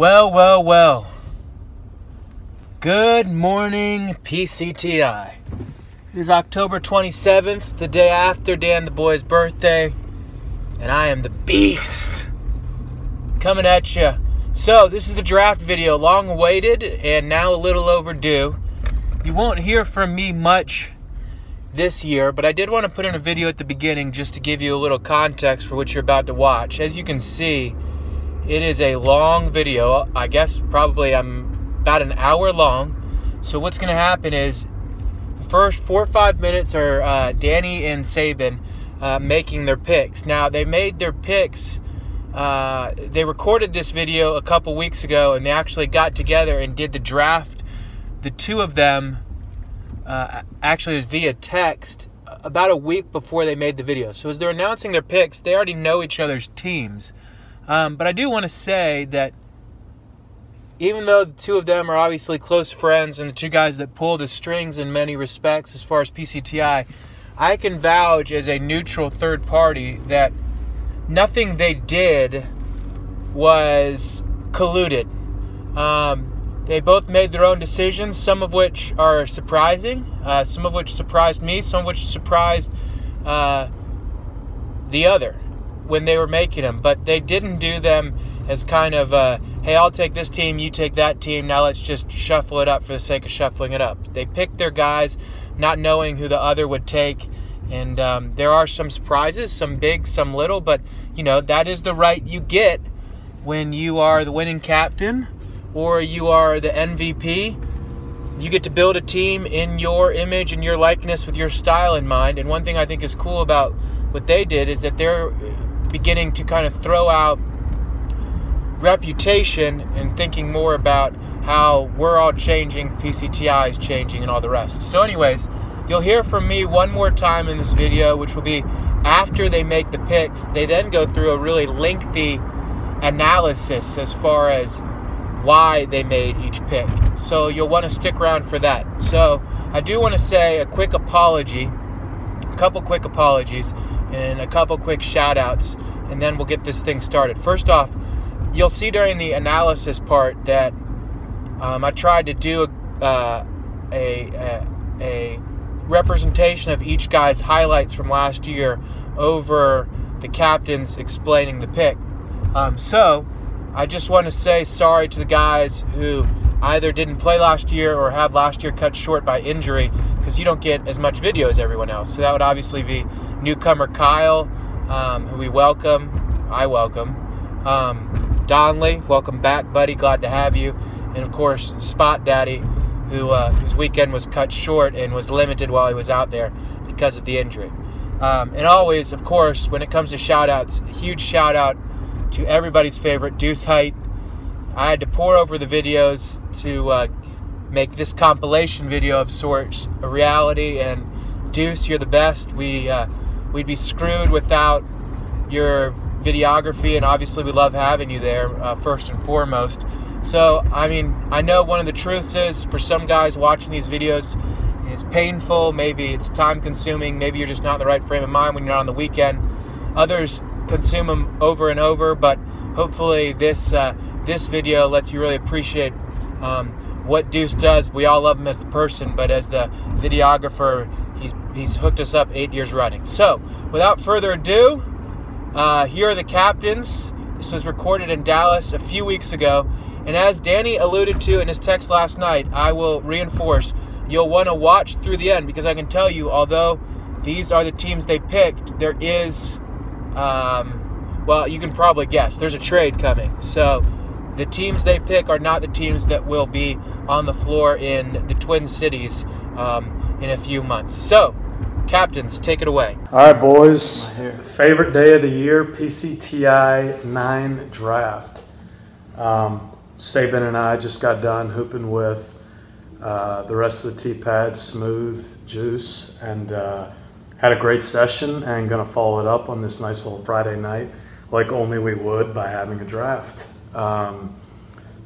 Well. Good morning, PCTI. It is October 27th, the day after Dan the boy's birthday, and I am the beast coming at you. So, this is the draft video, long awaited and now a little overdue. You won't hear from me much this year, but I did want to put in a video at the beginning just to give you a little context for what you're about to watch. As you can see, it is a long video. I guess probably I'm about an hour long. So what's going to happen is the first 4 or 5 minutes are Danny and Saban making their picks. Now, they made their picks. They recorded this video a couple weeks ago, and they actually got together and did the draft. The two of them actually was via text about a week before they made the video. So as they're announcing their picks, they already know each other's teams. But I do want to say that even though the two of them are obviously close friends and the two guys that pull the strings in many respects as far as PCTI, I can vouch as a neutral third party that nothing they did was colluded. They both made their own decisions, some of which are surprising, some of which surprised me, some of which surprised the other when they were making them. But they didn't do them as kind of, hey, I'll take this team, you take that team, now let's just shuffle it up for the sake of shuffling it up. They picked their guys not knowing who the other would take. And there are some surprises, some big, some little, but, you know, that is the right you get when you are the winning captain or you are the MVP. You get to build a team in your image and your likeness with your style in mind. And one thing I think is cool about what they did is that they're beginning to kind of throw out reputation and thinking more about how we're all changing, PCTI is changing, and all the rest. So anyways, you'll hear from me one more time in this video, which will be after they make the picks. They then go through a really lengthy analysis as far as why they made each pick. So you'll want to stick around for that. So I do want to say a quick apology, a couple quick apologies, and a couple quick shout outs, and then we'll get this thing started. First off, you'll see during the analysis part that I tried to do a representation of each guy's highlights from last year over the captains explaining the pick. So I just want to say sorry to the guys who either didn't play last year or had last year cut short by injury, because you don't get as much video as everyone else. So that would obviously be newcomer Kyle, who we welcome. I welcome. Donley, welcome back, buddy. Glad to have you. And, of course, Spot Daddy, whose weekend was cut short and was limited while he was out there because of the injury. And always, of course, when it comes to shout-outs, huge shout-out to everybody's favorite, Deuce Height. I had to pour over the videos to make this compilation video of sorts a reality. And, Deuce, you're the best. We'd be screwed without your videography, and obviously we love having you there, first and foremost. So, I mean, I know one of the truths is for some guys watching these videos, it's painful, maybe it's time-consuming, maybe you're just not in the right frame of mind when you're on the weekend. Others consume them over and over, but hopefully this video lets you really appreciate what Deuce does. We all love him as the person, but as the videographer, he's hooked us up 8 years running. So, without further ado, here are the captains. This was recorded in Dallas a few weeks ago. And as Danny alluded to in his text last night, I will reinforce, you'll want to watch through the end, because I can tell you, although these are the teams they picked, there is, well, you can probably guess, there's a trade coming. So the teams they pick are not the teams that will be on the floor in the Twin Cities in a few months. So, captains, take it away. All right, boys. Favorite day of the year, PCTI 9 draft. Saban and I just got done hooping with the rest of the T-Pads, Smooth, Juice, and had a great session, and going to follow it up on this nice little Friday night like only we would by having a draft.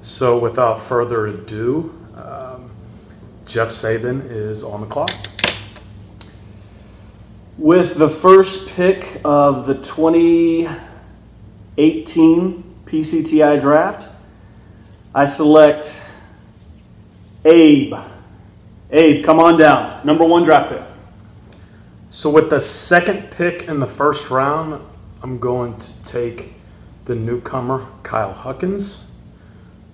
So without further ado, Jeff Saban is on the clock. With the first pick of the 2018 PCTI draft, I select Abe. Abe, come on down. Number 1 draft pick. So with the second pick in the first round, I'm going to take the newcomer, Kyle Huckins.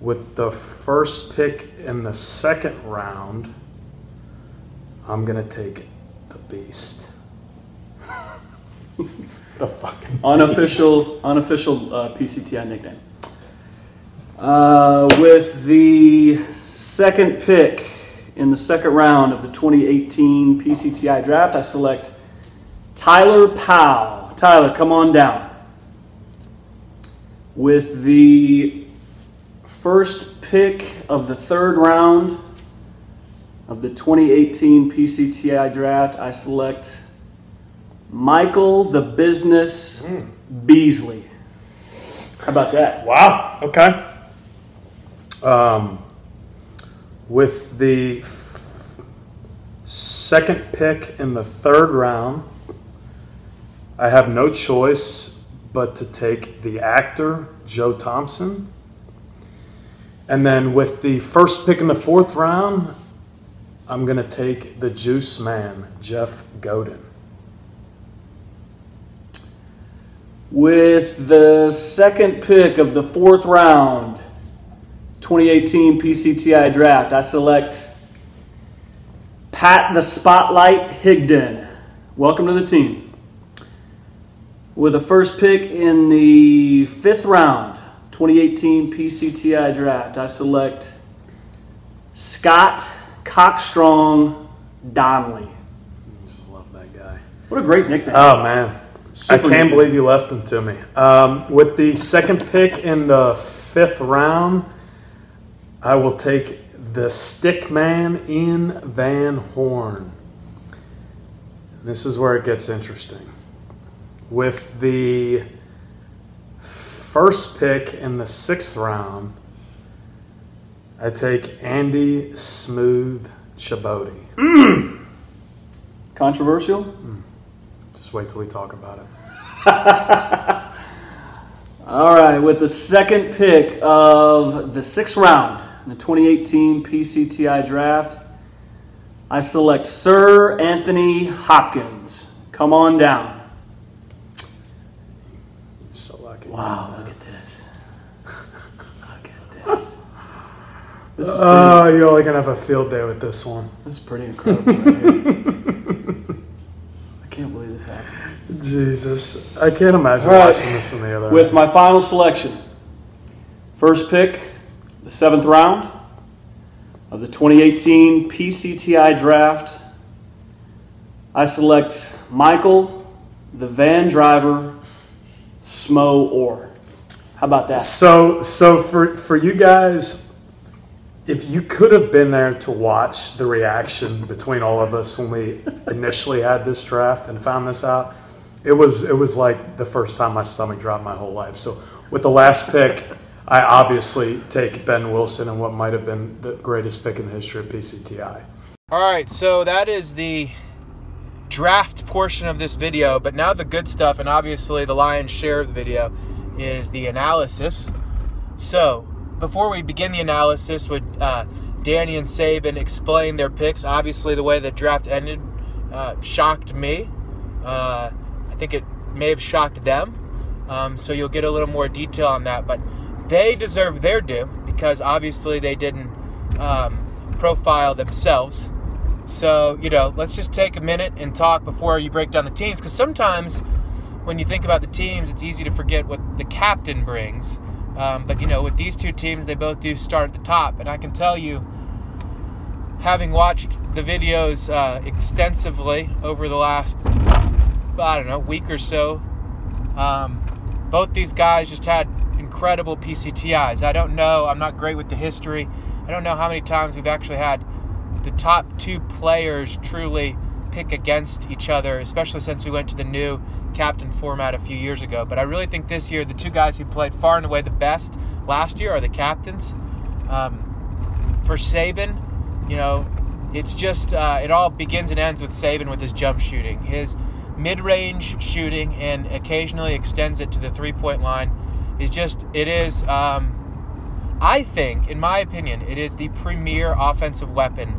With the first pick in the second round, I'm going to take the Beast. The fucking Unofficial PCTI nickname. With the second pick in the second round of the 2018 PCTI draft, I select Tyler Powell. Tyler, come on down. With the first pick of the third round of the 2018 PCTI draft, I select Michael the Business Beasley. How about that? Wow. Okay. With the second pick in the third round, I have no choice but to take the actor, Joe Thompson. And then with the first pick in the fourth round, I'm going to take the juice man, Jeff Godin. With the second pick of the fourth round, 2018 PCTI draft, I select Pat the Spotlight Higdon. Welcome to the team. With the first pick in the fifth round, 2018 PCTI draft, I select Scott Cockstrong Donnelly. I just love that guy. What a great nickname. Oh, man. Super I can't nickname. believe you left him to me. With the second pick in the fifth round, I will take the stick man in Van Horn. This is where it gets interesting. With the first pick in the sixth round, I take Andy Smooth Chaboti. Controversial? Just wait till we talk about it. All right, with the second pick of the sixth round in the 2018 PCTI draft, I select Sir Anthony Hopkins. Come on down. You're so lucky. Wow, look at this. Look at this. This is Oh, you're only going to have a field day with this one. This is pretty incredible right here. I can't believe this happened. Jesus. I can't imagine All right. watching this on the other With end. my final selection, first pick, the seventh round of the 2018 PCTI draft, I select Michael, the van driver, Smo Orr. How about that? So for you guys, if you could have been there to watch the reaction between all of us when we initially had this draft and found this out, it was like the first time my stomach dropped my whole life. So with the last pick, I obviously take Ben Wilson and what might have been the greatest pick in the history of PCTI. All right, so that is the draft portion of this video, but now the good stuff, and obviously the lion's share of the video, is the analysis. So before we begin the analysis, would Danny and Saban explain their picks? Obviously the way the draft ended shocked me. I think it may have shocked them. So you'll get a little more detail on that, but they deserve their due because obviously they didn't profile themselves. So, let's just take a minute and talk before you break down the teams, because sometimes when you think about the teams, it's easy to forget what the captain brings. But, with these two teams, they both do start at the top. And I can tell you, having watched the videos extensively over the last, week or so, both these guys just had incredible PCTIs. I don't know. I'm not great with the history. I don't know how many times we've actually had the top two players truly pick against each other, especially since we went to the new captain format a few years ago. But I really think this year the two guys who played far and away the best last year are the captains. For Saban, it's just it all begins and ends with Saban with his jump shooting. His mid-range shooting and occasionally extends it to the three-point line is just, it is I think, in my opinion, it is the premier offensive weapon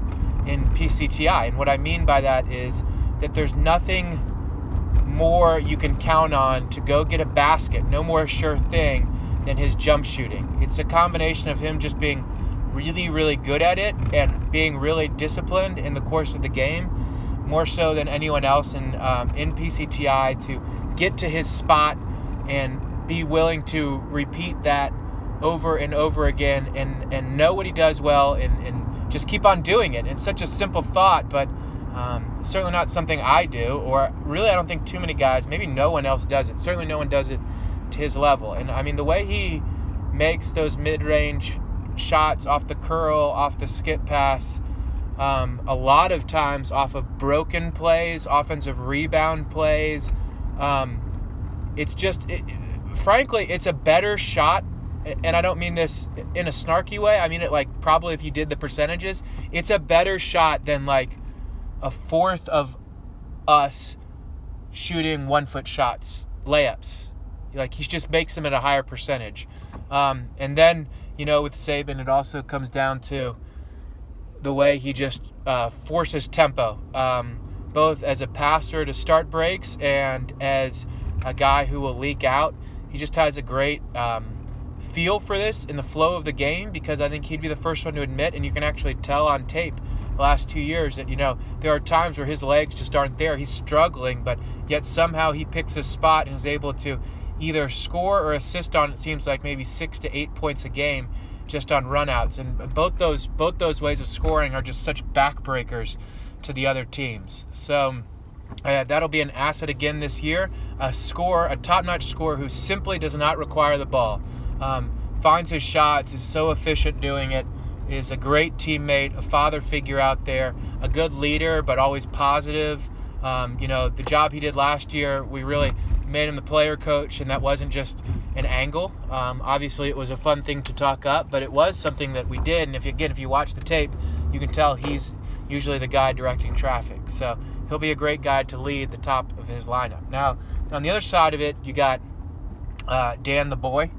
in PCTI. And what I mean by that is that there's nothing more you can count on to go get a basket, no more sure thing than his jump shooting. It's a combination of him just being really, really good at it and being really disciplined in the course of the game, more so than anyone else in PCTI, to get to his spot and be willing to repeat that over and over again and know what he does well and just keep on doing it. It's such a simple thought, but certainly not something I do, or really I don't think too many guys, maybe no one else does it. Certainly no one does it to his level. And I mean, the way he makes those mid-range shots off the curl, off the skip pass, a lot of times off of broken plays, offensive rebound plays. It's just, frankly, it's a better shot. And I don't mean this in a snarky way. I mean it like probably if you did the percentages, it's a better shot than like a fourth of us shooting 1-foot shots, layups. Like he just makes them at a higher percentage. And then, you know, with Saban, it also comes down to the way he just forces tempo, both as a passer to start breaks and as a guy who will leak out. He just has a great feel for this in the flow of the game, because I think he'd be the first one to admit, and you can actually tell on tape the last 2 years, that, you know, there are times where his legs just aren't there. He's struggling, but yet somehow he picks his spot and is able to either score or assist on, it seems like, maybe 6 to 8 points a game just on runouts. And both those ways of scoring are just such backbreakers to the other teams. So that'll be an asset again this year. A top-notch scorer who simply does not require the ball. Finds his shots, is so efficient doing it, is a great teammate, a father figure out there, a good leader, but always positive. You know, the job he did last year, we really made him the player coach, and that wasn't just an angle. Obviously, it was a fun thing to talk up, but it was something that we did. And if you watch the tape, you can tell he's usually the guy directing traffic. So he'll be a great guy to lead the top of his lineup. Now, on the other side of it, you got Dan the boy.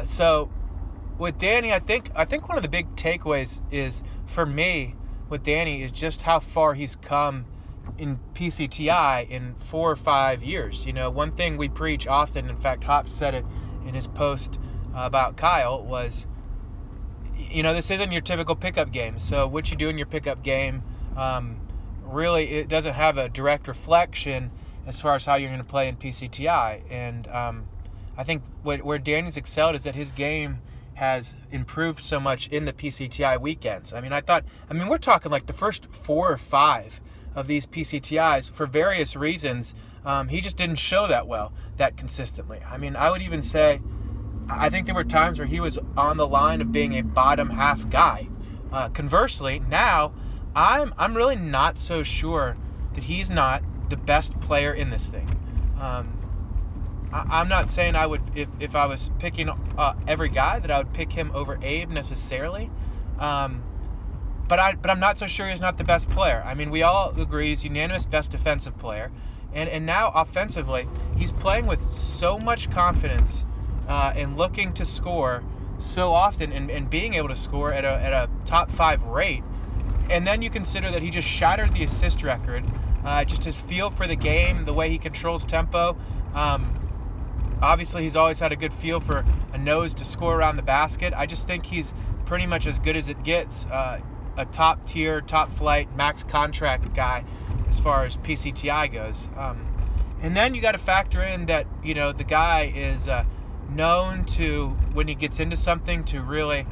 So with Danny, I think one of the big takeaways is, for me, with Danny, is just how far he's come in PCTI in 4 or 5 years. You know, one thing we preach often, in fact, Hops said it in his post about Kyle, was, you know, this isn't your typical pickup game. So what you do in your pickup game, really, it doesn't have a direct reflection as far as how you're going to play in PCTI. And I think where Danny's excelled is that his game has improved so much in the PCTI weekends. I mean, we're talking like the first 4 or 5 of these PCTIs, for various reasons, he just didn't show that consistently. I mean, I would even say, I think there were times where he was on the line of being a bottom half guy. Conversely, now I'm really not so sure that he's not the best player in this thing. I'm not saying I would, if I was picking every guy, that I would pick him over Abe necessarily. But I'm not so sure he's not the best player. I mean, we all agree he's unanimous best defensive player. And now offensively, he's playing with so much confidence and looking to score so often and being able to score at a top 5 rate. And then you consider that he just shattered the assist record. Just his feel for the game, the way he controls tempo. Obviously, he's always had a good feel for a nose to score around the basket. I just think he's pretty much as good as it gets. A top-tier, top-flight, max contract guy as far as PCTI goes. And then you got to factor in that, you know, the guy is known to, when he gets into something, to really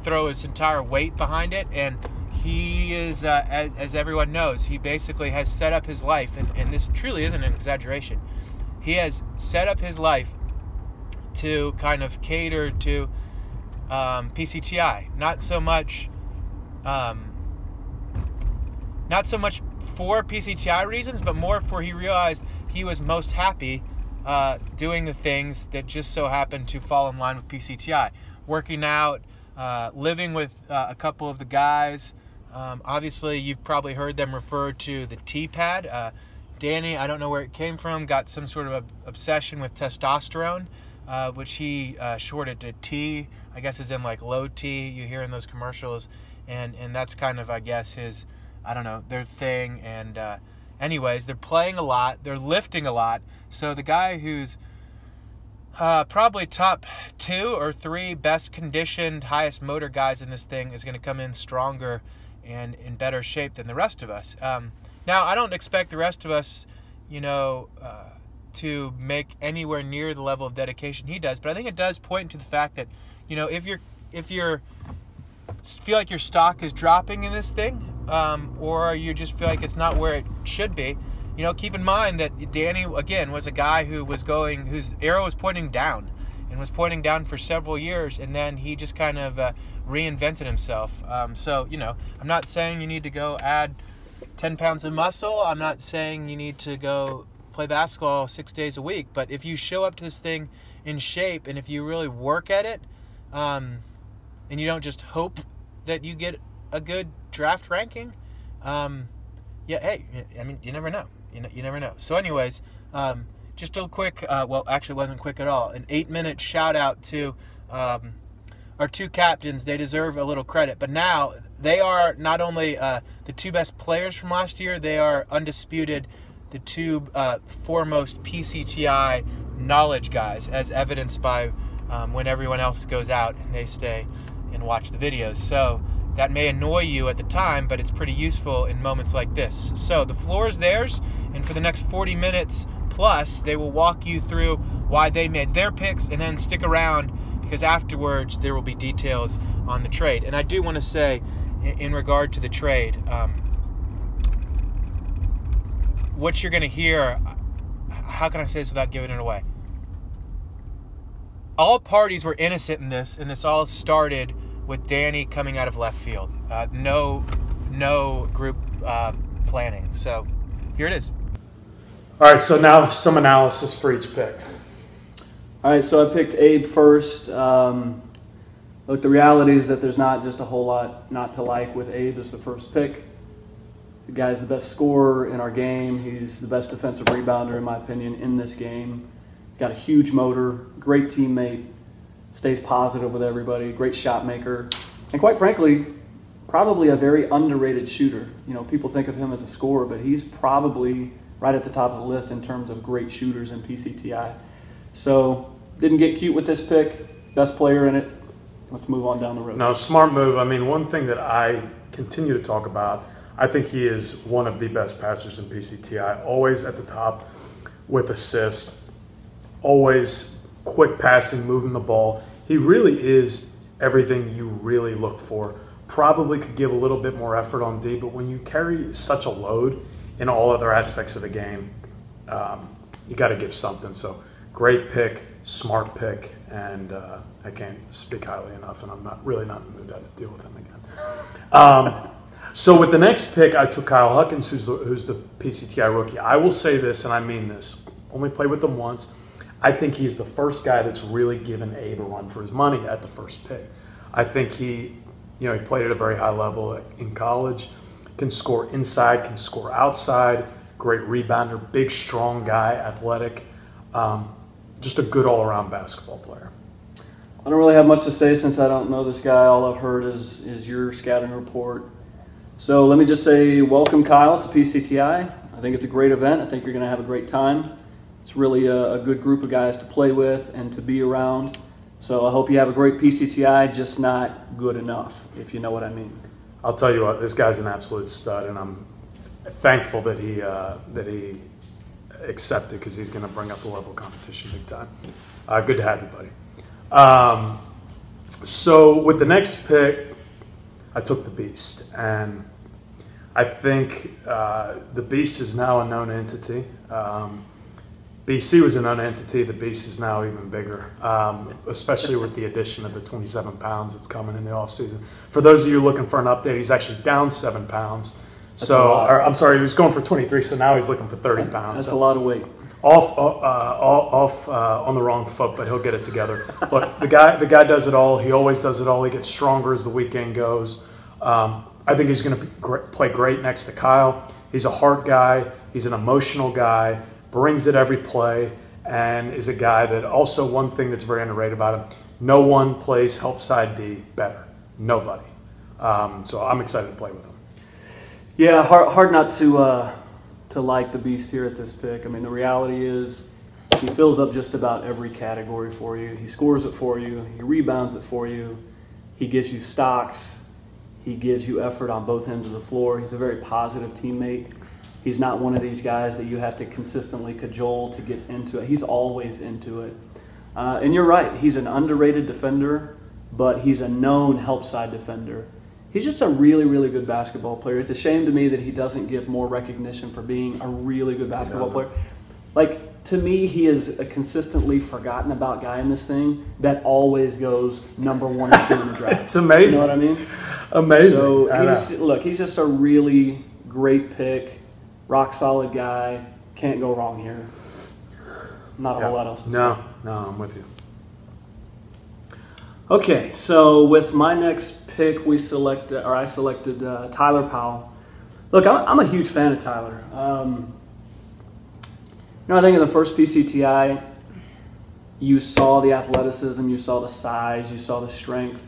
throw his entire weight behind it. And he is, as everyone knows, he basically has set up his life, and this truly isn't an exaggeration. He has set up his life to kind of cater to PCTI. Not so much for PCTI reasons, but more for he realized he was most happy doing the things that just so happened to fall in line with PCTI. Working out, living with a couple of the guys. Obviously, you've probably heard them refer to the T-pad. Danny, I don't know where it came from, got some sort of obsession with testosterone. which he shorted to T, I guess is in like low T, you hear in those commercials, and that's kind of, I guess, his, I don't know, their thing. And anyways, they're playing a lot, they're lifting a lot, so the guy who's probably top 2 or 3 best conditioned, highest motor guys in this thing is going to come in stronger and in better shape than the rest of us. Now, I don't expect the rest of us, to make anywhere near the level of dedication he does, but I think it does point to the fact that, if you're feel like your stock is dropping in this thing, or you just feel like it's not where it should be, keep in mind that Danny, again, was a guy whose arrow was pointing down and was pointing down for several years, and then he just kind of reinvented himself. So, I'm not saying you need to go add 10 pounds of muscle. I'm not saying you need to go play basketball 6 days a week, but if you show up to this thing in shape, and if you really work at it, and you don't just hope that you get a good draft ranking, hey, I mean, you never know. You never know. So anyways, just a quick, actually it wasn't quick at all, an 8-minute shout out to our 2 captains. They deserve a little credit, but now they are not only the 2 best players from last year, they are undisputed the 2 foremost PCTI knowledge guys, as evidenced by when everyone else goes out and they stay and watch the videos. So that may annoy you at the time, but it's pretty useful in moments like this. So the floor is theirs, and for the next 40 minutes plus, they will walk you through why they made their picks, and then stick around because afterwards there will be details on the trade. And I do want to say, in regard to the trade, what you're going to hear, how can I say this without giving it away? All parties were innocent in this, and this all started with Danny coming out of left field. No group planning. So here it is. All right, so now some analysis for each pick. All right, so I picked Abe first. Look, the reality is that there's not just a whole lot not to like with Abe as the first pick. The guy's the best scorer in our game. He's the best defensive rebounder, in my opinion, in this game. He's got a huge motor, great teammate, stays positive with everybody, great shot maker, and quite frankly, probably a very underrated shooter. People think of him as a scorer, but he's probably right at the top of the list in terms of great shooters in PCTI. So, didn't get cute with this pick. Best player in it. Let's move on down the road. No, smart move. I mean, one thing that I continue to talk about, I think he is one of the best passers in PCTI. Always at the top with assists. Always quick passing, moving the ball. He really is everything you really look for. Probably could give a little bit more effort on D, but when you carry such a load in all other aspects of the game, you got to give something. So great pick, smart pick, and I can't speak highly enough, and I'm not in the mood to have to deal with him again. So with the next pick, I took Kyle Huckins, who's the PCTI rookie. I will say this, and I mean this. Only played with him once. I think he's the first guy that's really given Abe a run for his money at the first pick. I think he played at a very high level in college, can score inside, can score outside, great rebounder, big, strong guy, athletic, just a good all-around basketball player. I don't really have much to say since I don't know this guy. All I've heard is your scouting report. So let me just say welcome, Kyle, to PCTI. I think it's a great event. I think you're going to have a great time. It's really a good group of guys to play with and to be around. So I hope you have a great PCTI, just not good enough, if you know what I mean. I'll tell you what, this guy's an absolute stud, and I'm thankful that he accepted, because he's going to bring up the level of competition big time. Good to have you, buddy. So with the next pick, I took the Beast, and I think the Beast is now a known entity. BC was a known entity. The Beast is now even bigger, especially with the addition of the 27 pounds that's coming in the offseason. For those of you looking for an update, he's actually down 7 pounds. I'm sorry, he was going for 23, so now he's looking for 30 pounds. That's a lot of weight. Off on the wrong foot, but he'll get it together. Look, the guy does it all. He always does it all. He gets stronger as the weekend goes. I think he's going to play great next to Kyle. He's a heart guy. He's an emotional guy. Brings it every play, and is a guy that also, one thing that's very underrated about him, no one plays help side D better. Nobody. So I'm excited to play with him. Yeah, hard not to like the beast here at this pick. I mean, the reality is he fills up just about every category for you. He scores it for you. He rebounds it for you. He gives you stocks. He gives you effort on both ends of the floor. He's a very positive teammate. He's not one of these guys that you have to consistently cajole to get into it. He's always into it. And you're right. He's an underrated defender, but he's a known help side defender. He's just a really, really good basketball player. It's a shame to me that he doesn't get more recognition for being a really good basketball player. Like, to me, he is a consistently forgotten about guy in this thing that always goes number 1 or 2 in the draft. It's amazing. You know what I mean? Amazing. So he's just a really great pick, rock solid guy. Can't go wrong here. Not a whole lot else to say. No, I'm with you. Okay, so with my next pick, I selected Tyler Powell. Look, I'm a huge fan of Tyler. I think in the first PCTI, you saw the athleticism, you saw the size, you saw the strength.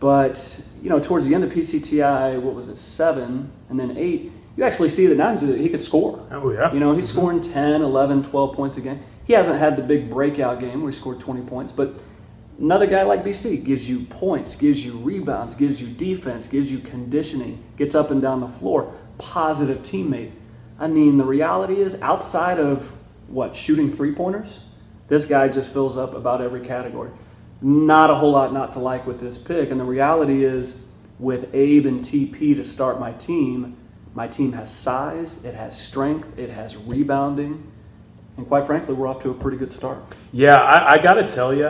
But, towards the end of PCTI, 7 and then 8, you actually see that now he could score. Oh, yeah. He's scoring 10, 11, 12 points a game. He hasn't had the big breakout game where he scored 20 points, but another guy like BC gives you points, gives you rebounds, gives you defense, gives you conditioning, gets up and down the floor, positive teammate. I mean, the reality is, outside of, shooting three-pointers, this guy just fills up about every category. Not a whole lot not to like with this pick. And the reality is, with Abe and TP to start my team has size, it has strength, it has rebounding, and quite frankly, we're off to a pretty good start. Yeah, I got to tell you,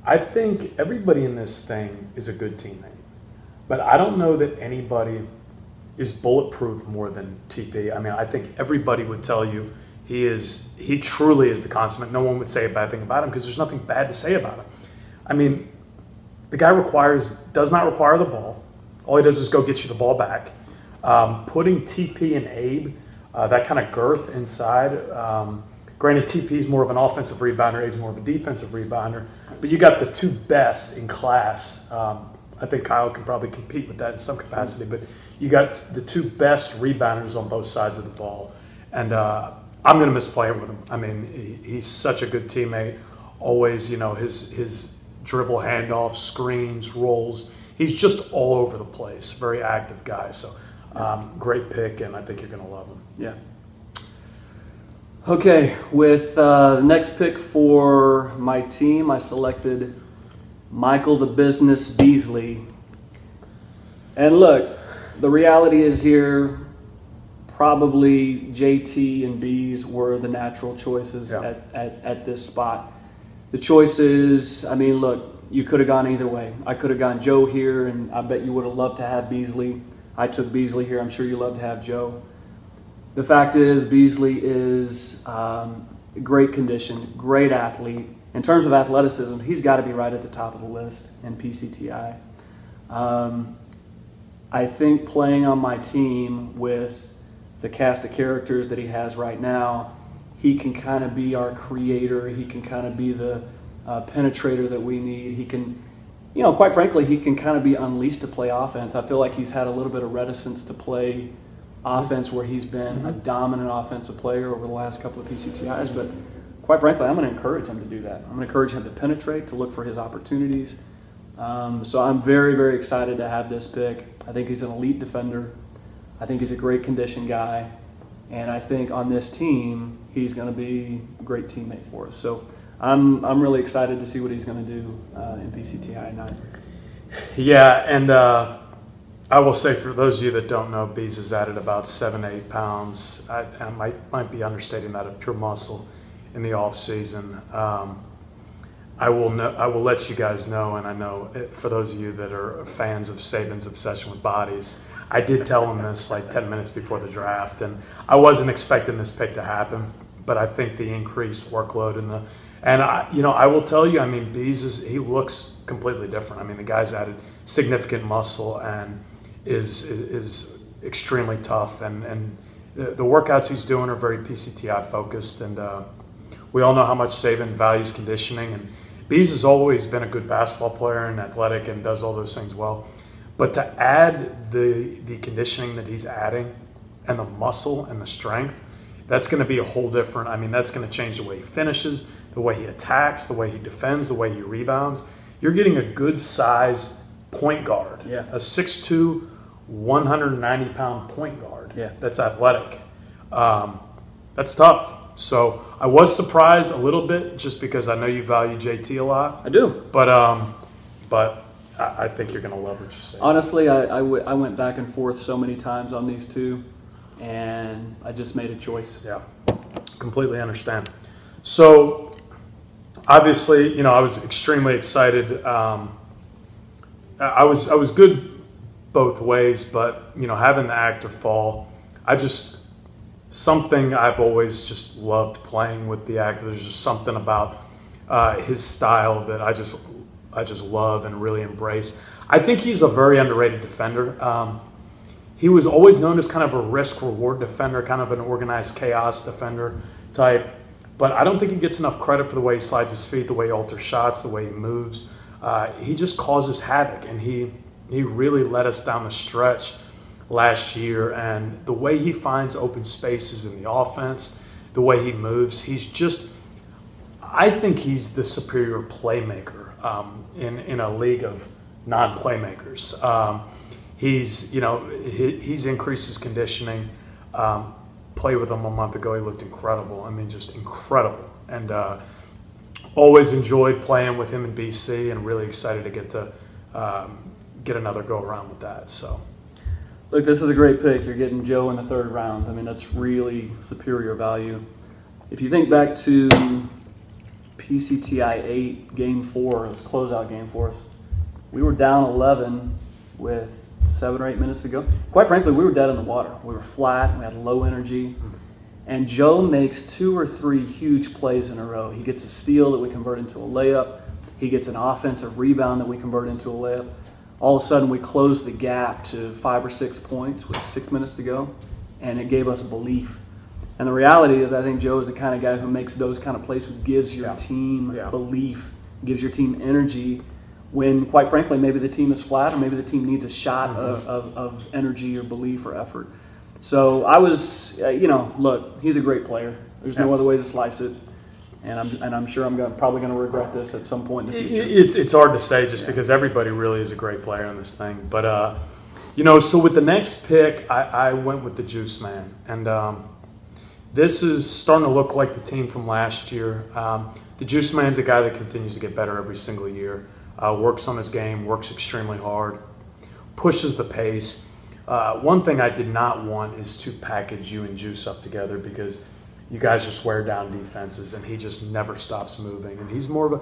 I think everybody in this thing is a good teammate. But I don't know that anybody is bulletproof more than TP. I think everybody would tell you he truly is the consummate. No one would say a bad thing about him because there's nothing bad to say about him. The guy does not require the ball. All he does is go get you the ball back. Putting TP and Abe, that kind of girth inside. Granted, TP is more of an offensive rebounder, Abe's more of a defensive rebounder, but you got the two best in class. I think Kyle can probably compete with that in some capacity, but you got the two best rebounders on both sides of the ball. And I'm going to miss playing with him. He's such a good teammate. Always, his dribble handoff, screens, rolls. He's just all over the place. Very active guy. So great pick, and I think you're going to love him. Yeah. Okay, with the next pick for my team, I selected Michael the Business Beasley. And look, the reality is here, probably JT and Bees were the natural choices at this spot. The choices, look, you could have gone either way. I could have gone Joe here, and I bet you would have loved to have Beasley. I took Beasley here. I'm sure you love to have Joe. The fact is, Beasley is great condition, great athlete. In terms of athleticism, he's got to be right at the top of the list in PCTI. I think playing on my team with the cast of characters that he has right now, he can kind of be our creator. He can kind of be the penetrator that we need. He can, quite frankly, he can kind of be unleashed to play offense. I feel like he's had a little bit of reticence to play offense where he's been a dominant offensive player over the last couple of PCTIs, but quite frankly, I'm going to encourage him to do that. I'm going to encourage him to penetrate, to look for his opportunities. So I'm very, very excited to have this pick. I think he's an elite defender. I think he's a great condition guy. And I think on this team, he's going to be a great teammate for us. So I'm really excited to see what he's going to do in PCTI 9. Yeah, and I will say, for those of you that don't know, Bees has added about 7-8 pounds. I might be understating that, of pure muscle in the off season. I will let you guys know, and I know for those of you that are fans of Saban's obsession with bodies, I did tell him this like 10 minutes before the draft, and I wasn't expecting this pick to happen, but I think the increased workload and I will tell you, Bees he looks completely different. The guy's added significant muscle and is extremely tough, and the workouts he's doing are very PCTI focused, and We all know how much Saban values conditioning, and Bees has always been a good basketball player and athletic and does all those things well. But to add the conditioning that he's adding and the muscle and the strength, that's going to be a whole different, I mean, that's going to change the way he finishes, the way he attacks, the way he defends, the way he rebounds. You're getting a good size point guard, a 6'2", 190-pound point guard that's athletic. That's tough. So I was surprised a little bit just because I know you value JT a lot. I do. But I think you're going to love what you say. Honestly, I went back and forth so many times on these two, and I just made a choice. Yeah, completely understand. So obviously, I was extremely excited. I was good both ways, but having the actor fall, something I've always just loved playing with the actor. There's just something about his style that I just love and really embrace. I think he's a very underrated defender. He was always known as kind of a risk-reward defender, kind of an organized chaos defender type. But I don't think he gets enough credit for the way he slides his feet, the way he alters shots, the way he moves. He just causes havoc, and he really led us down the stretch last year. And the way he finds open spaces in the offense, the way he moves, I think he's the superior playmaker in a league of non-playmakers. He's increased his conditioning. Played with him a month ago. He looked incredible. I mean, just incredible. And always enjoyed playing with him in BC, and really excited to get another go around with that. So, look, this is a great pick. You're getting Joe in the third round. I mean, that's really superior value. If you think back to PCTI 8, Game 4, it was a closeout game for us. We were down 11 with 7 or 8 minutes to go. Quite frankly, we were dead in the water. We were flat. We had low energy. And Joe makes 2 or 3 huge plays in a row. He gets a steal that we convert into a layup. He gets an offensive rebound that we convert into a layup. All of a sudden, we closed the gap to 5 or 6 points with 6 minutes to go, and it gave us belief. And the reality is, I think Joe is the kind of guy who makes those kind of plays, who gives your team belief, gives your team energy when, quite frankly, maybe the team is flat, or maybe the team needs a shot of energy or belief or effort. So I was, look, he's a great player. There's no other way to slice it. And I'm sure I'm probably going to regret this at some point in the future. It's hard to say just because everybody really is a great player in this thing. But, so with the next pick, I went with the Juice Man. And this is starting to look like the team from last year. The Juice Man's a guy that continues to get better every single year. Works on his game, works extremely hard, pushes the pace. One thing I did not want is to package you and Juice up together, because you guys just wear down defenses, and he just never stops moving. And he's more of a,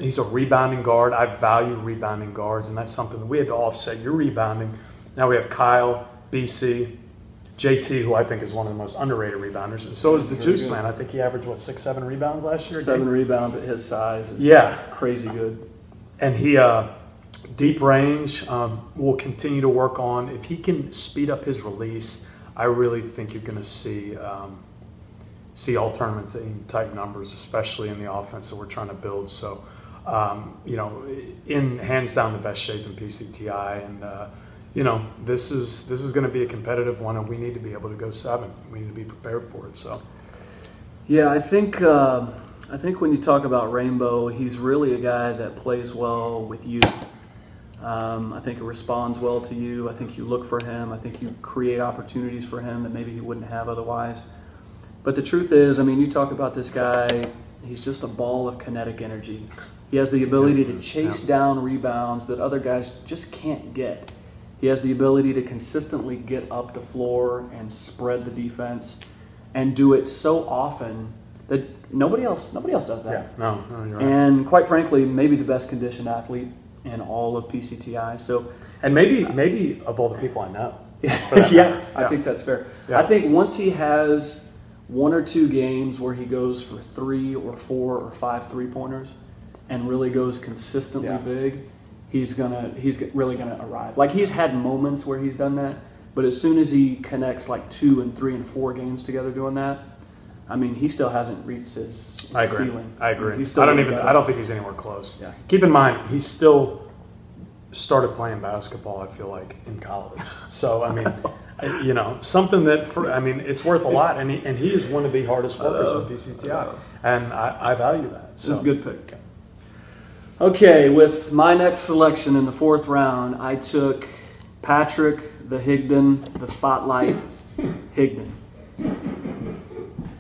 he's a rebounding guard. I value rebounding guards, and that's something that we had to offset your rebounding. Now we have Kyle, BC, JT, who I think is one of the most underrated rebounders, and so is the Juice Man. I think he averaged 6-7 rebounds last year. 7 rebounds at his size is crazy good. And he deep range will continue to work on. If he can speed up his release, I really think you're going to see all-tournament team type numbers, especially in the offense that we're trying to build. So, in hands down the best shape in PCTI, and this is going to be a competitive one, and we need to be able to go 7. We need to be prepared for it. So, yeah, I think when you talk about Rainbow, he's really a guy that plays well with you. I think he responds well to you. I think you look for him. I think you create opportunities for him that maybe he wouldn't have otherwise. But the truth is, I mean, you talk about this guy, he's just a ball of kinetic energy. He has the ability to chase down rebounds that other guys just can't get. He has the ability to consistently get up the floor and spread the defense, and do it so often that nobody else does that. Yeah. No, you're right. And quite frankly, maybe the best conditioned athlete in all of PCTI. So, and maybe of all the people I know. I think that's fair. Yeah. I think once he has 1 or 2 games where he goes for 3 or 4 or 5 3-pointers and really goes consistently big, he's really gonna arrive. Like, he's had moments where he's done that, but as soon as he connects like 2 and 3 and 4 games together doing that, I mean, he still hasn't reached his ceiling. I agree. He's still I don't think he's anywhere close. Yeah. Keep in mind, he still started playing basketball, I feel like, in college. So, I mean, you know, something that, it's worth a lot. And he is one of the hardest workers in PCTI. And I value that. So. This is a good pick. Okay, with my next selection in the 4th round, I took Patrick the Higdon, the Spotlight Higdon.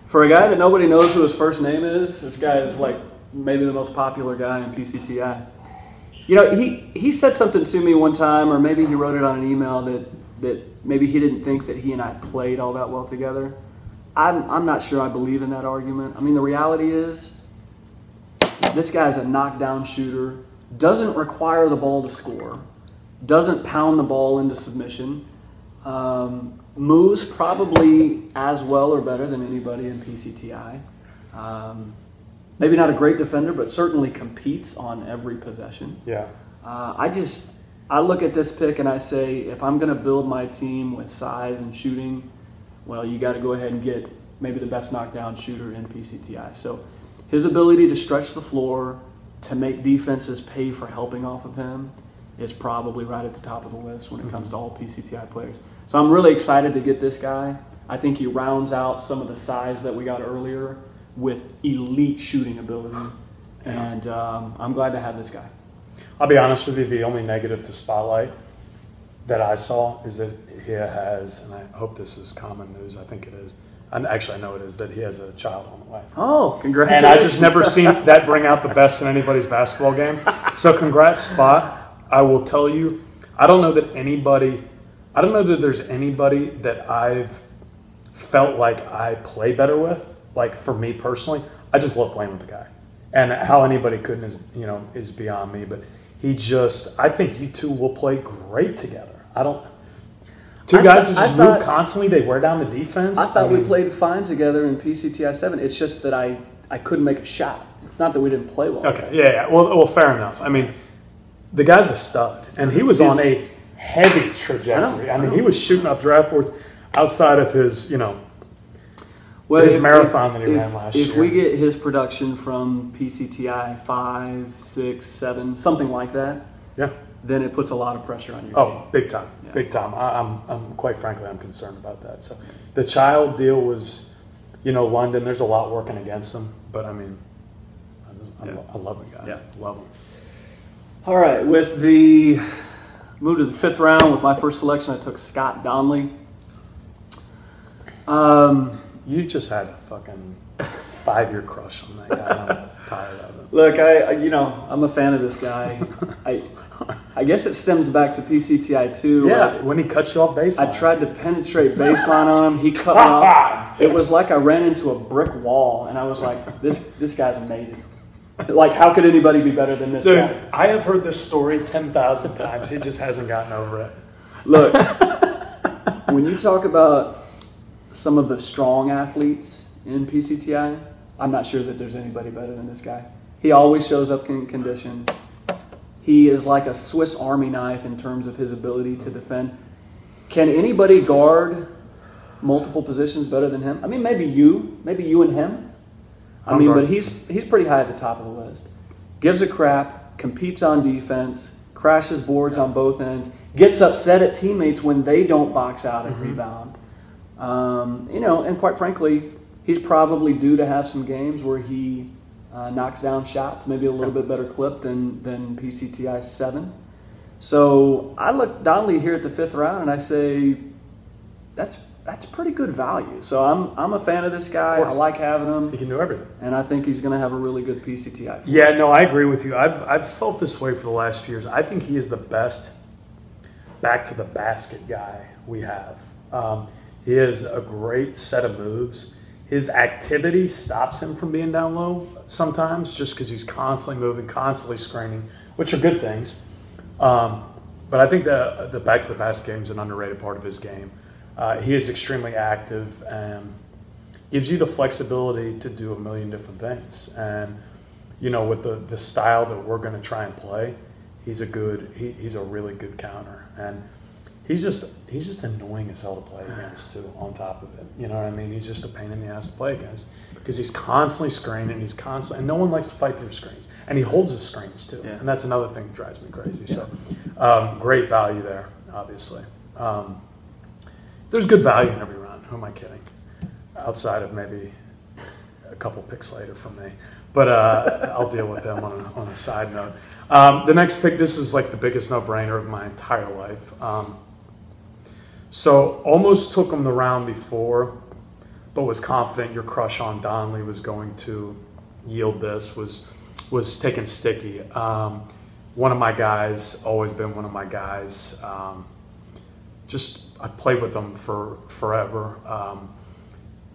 For a guy that nobody knows who his first name is, this guy is like maybe the most popular guy in PCTI. You know, he said something to me one time, or maybe he wrote it on an email that maybe he didn't think that he and I played all that well together. I'm not sure I believe in that argument. I mean, the reality is this guy's a knockdown shooter, doesn't require the ball to score, doesn't pound the ball into submission, moves probably as well or better than anybody in PCTI. Maybe not a great defender, but certainly competes on every possession. Yeah. I look at this pick and I say, if I'm going to build my team with size and shooting, well, you got to go ahead and get maybe the best knockdown shooter in PCTI. So his ability to stretch the floor, to make defenses pay for helping off of him, is probably right at the top of the list when it comes to all PCTI players. So I'm really excited to get this guy. I think he rounds out some of the size that we got earlier with elite shooting ability, and I'm glad to have this guy. I'll be honest with you, the only negative to Spotlight that I saw is that he has, and I hope this is common news, I think it is, and actually I know it is, that he has a child on the way. Oh, congratulations. And I just never seen that bring out the best in anybody's basketball game. So congrats, Spot. I will tell you, I don't know that there's anybody that I've felt like I play better with. Like for me personally, I just love playing with the guy. And how anybody couldn't is beyond me. But I think you two will play great together. Two guys who just move constantly, they wear down the defense. I thought we played fine together in PCTI 7. It's just that I couldn't make a shot. It's not that we didn't play well. Okay, yeah. Well, fair enough. I mean, the guy's a stud, and he was on a heavy trajectory. I mean, he was shooting up draft boards outside of his, his marathon that he ran last year. If we get his production from PCTI 5, 6, 7, something like that, yeah, then it puts a lot of pressure on your team. Oh, big time, yeah. Big time. I'm quite frankly, I'm concerned about that. So the child deal was, London. There's a lot working against him, but I mean, I love the guy. Yeah, love him. All right, with the move to the 5th round with my first selection, I took Scott Donnelly. You just had a fucking 5-year crush on that guy. I'm tired of it. Look, I'm a fan of this guy. I guess it stems back to PCTI 2. Yeah, when he cut you off baseline. I tried to penetrate baseline on him. He cut me off. It was like I ran into a brick wall, and I was like, this guy's amazing. Like, how could anybody be better than this guy? I have heard this story 10,000 times. He just hasn't gotten over it. Look, when you talk about some of the strong athletes in PCTI, I'm not sure that there's anybody better than this guy. He always shows up in condition. He is like a Swiss Army knife in terms of his ability to defend. Can anybody guard multiple positions better than him? I mean, maybe you and him. But he's pretty high at the top of the list. Gives a crap, competes on defense, crashes boards on both ends, gets upset at teammates when they don't box out and rebound. And quite frankly, he's probably due to have some games where he knocks down shots, maybe a little bit better clip than PCTI 7. So I look Donnelly here at the 5th round and I say, that's pretty good value. So I'm a fan of this guy. I like having him. He can do everything. And I think he's going to have a really good PCTI. Yeah, no, I agree with you. I've felt this way for the last few years. I think he is the best back to the basket guy we have. He has a great set of moves. His activity stops him from being down low sometimes just because he's constantly moving, constantly screening, which are good things. But I think the back to the basket game is an underrated part of his game. He is extremely active and gives you the flexibility to do a million different things. And, with the style that we're going to try and play, he's a really good counter. And, he's just annoying as hell to play against too. On top of it, you know what I mean? He's just a pain in the ass to play against because he's constantly screening. And no one likes to fight through screens, and he holds his screens too. Yeah. And that's another thing that drives me crazy. Yeah. So, great value there, obviously. There's good value in every round. Who am I kidding? Outside of maybe a couple picks later from me, but I'll deal with him on a side note. The next pick, this is like the biggest no-brainer of my entire life. So almost took him the round before, but was confident your crush on Donnelly was going to yield this, was taking Sticky. One of my guys, always been one of my guys. I've played with him for forever.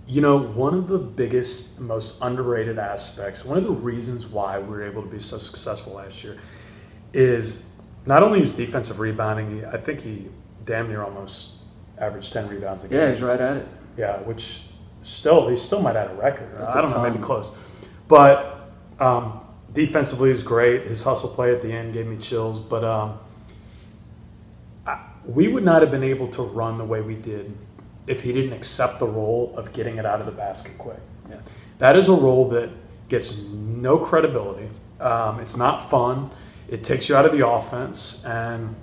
You know, one of the biggest, most underrated aspects, one of the reasons why we were able to be so successful last year is not only his defensive rebounding, I think he damn near almost averaged 10 rebounds a game. Yeah, he's right at it. Yeah, which he still might add a record. I don't know, maybe close. But defensively, he was great. His hustle play at the end gave me chills. But we would not have been able to run the way we did if he didn't accept the role of getting it out of the basket quick. Yeah. That is a role that gets no credibility. It's not fun. It takes you out of the offense. And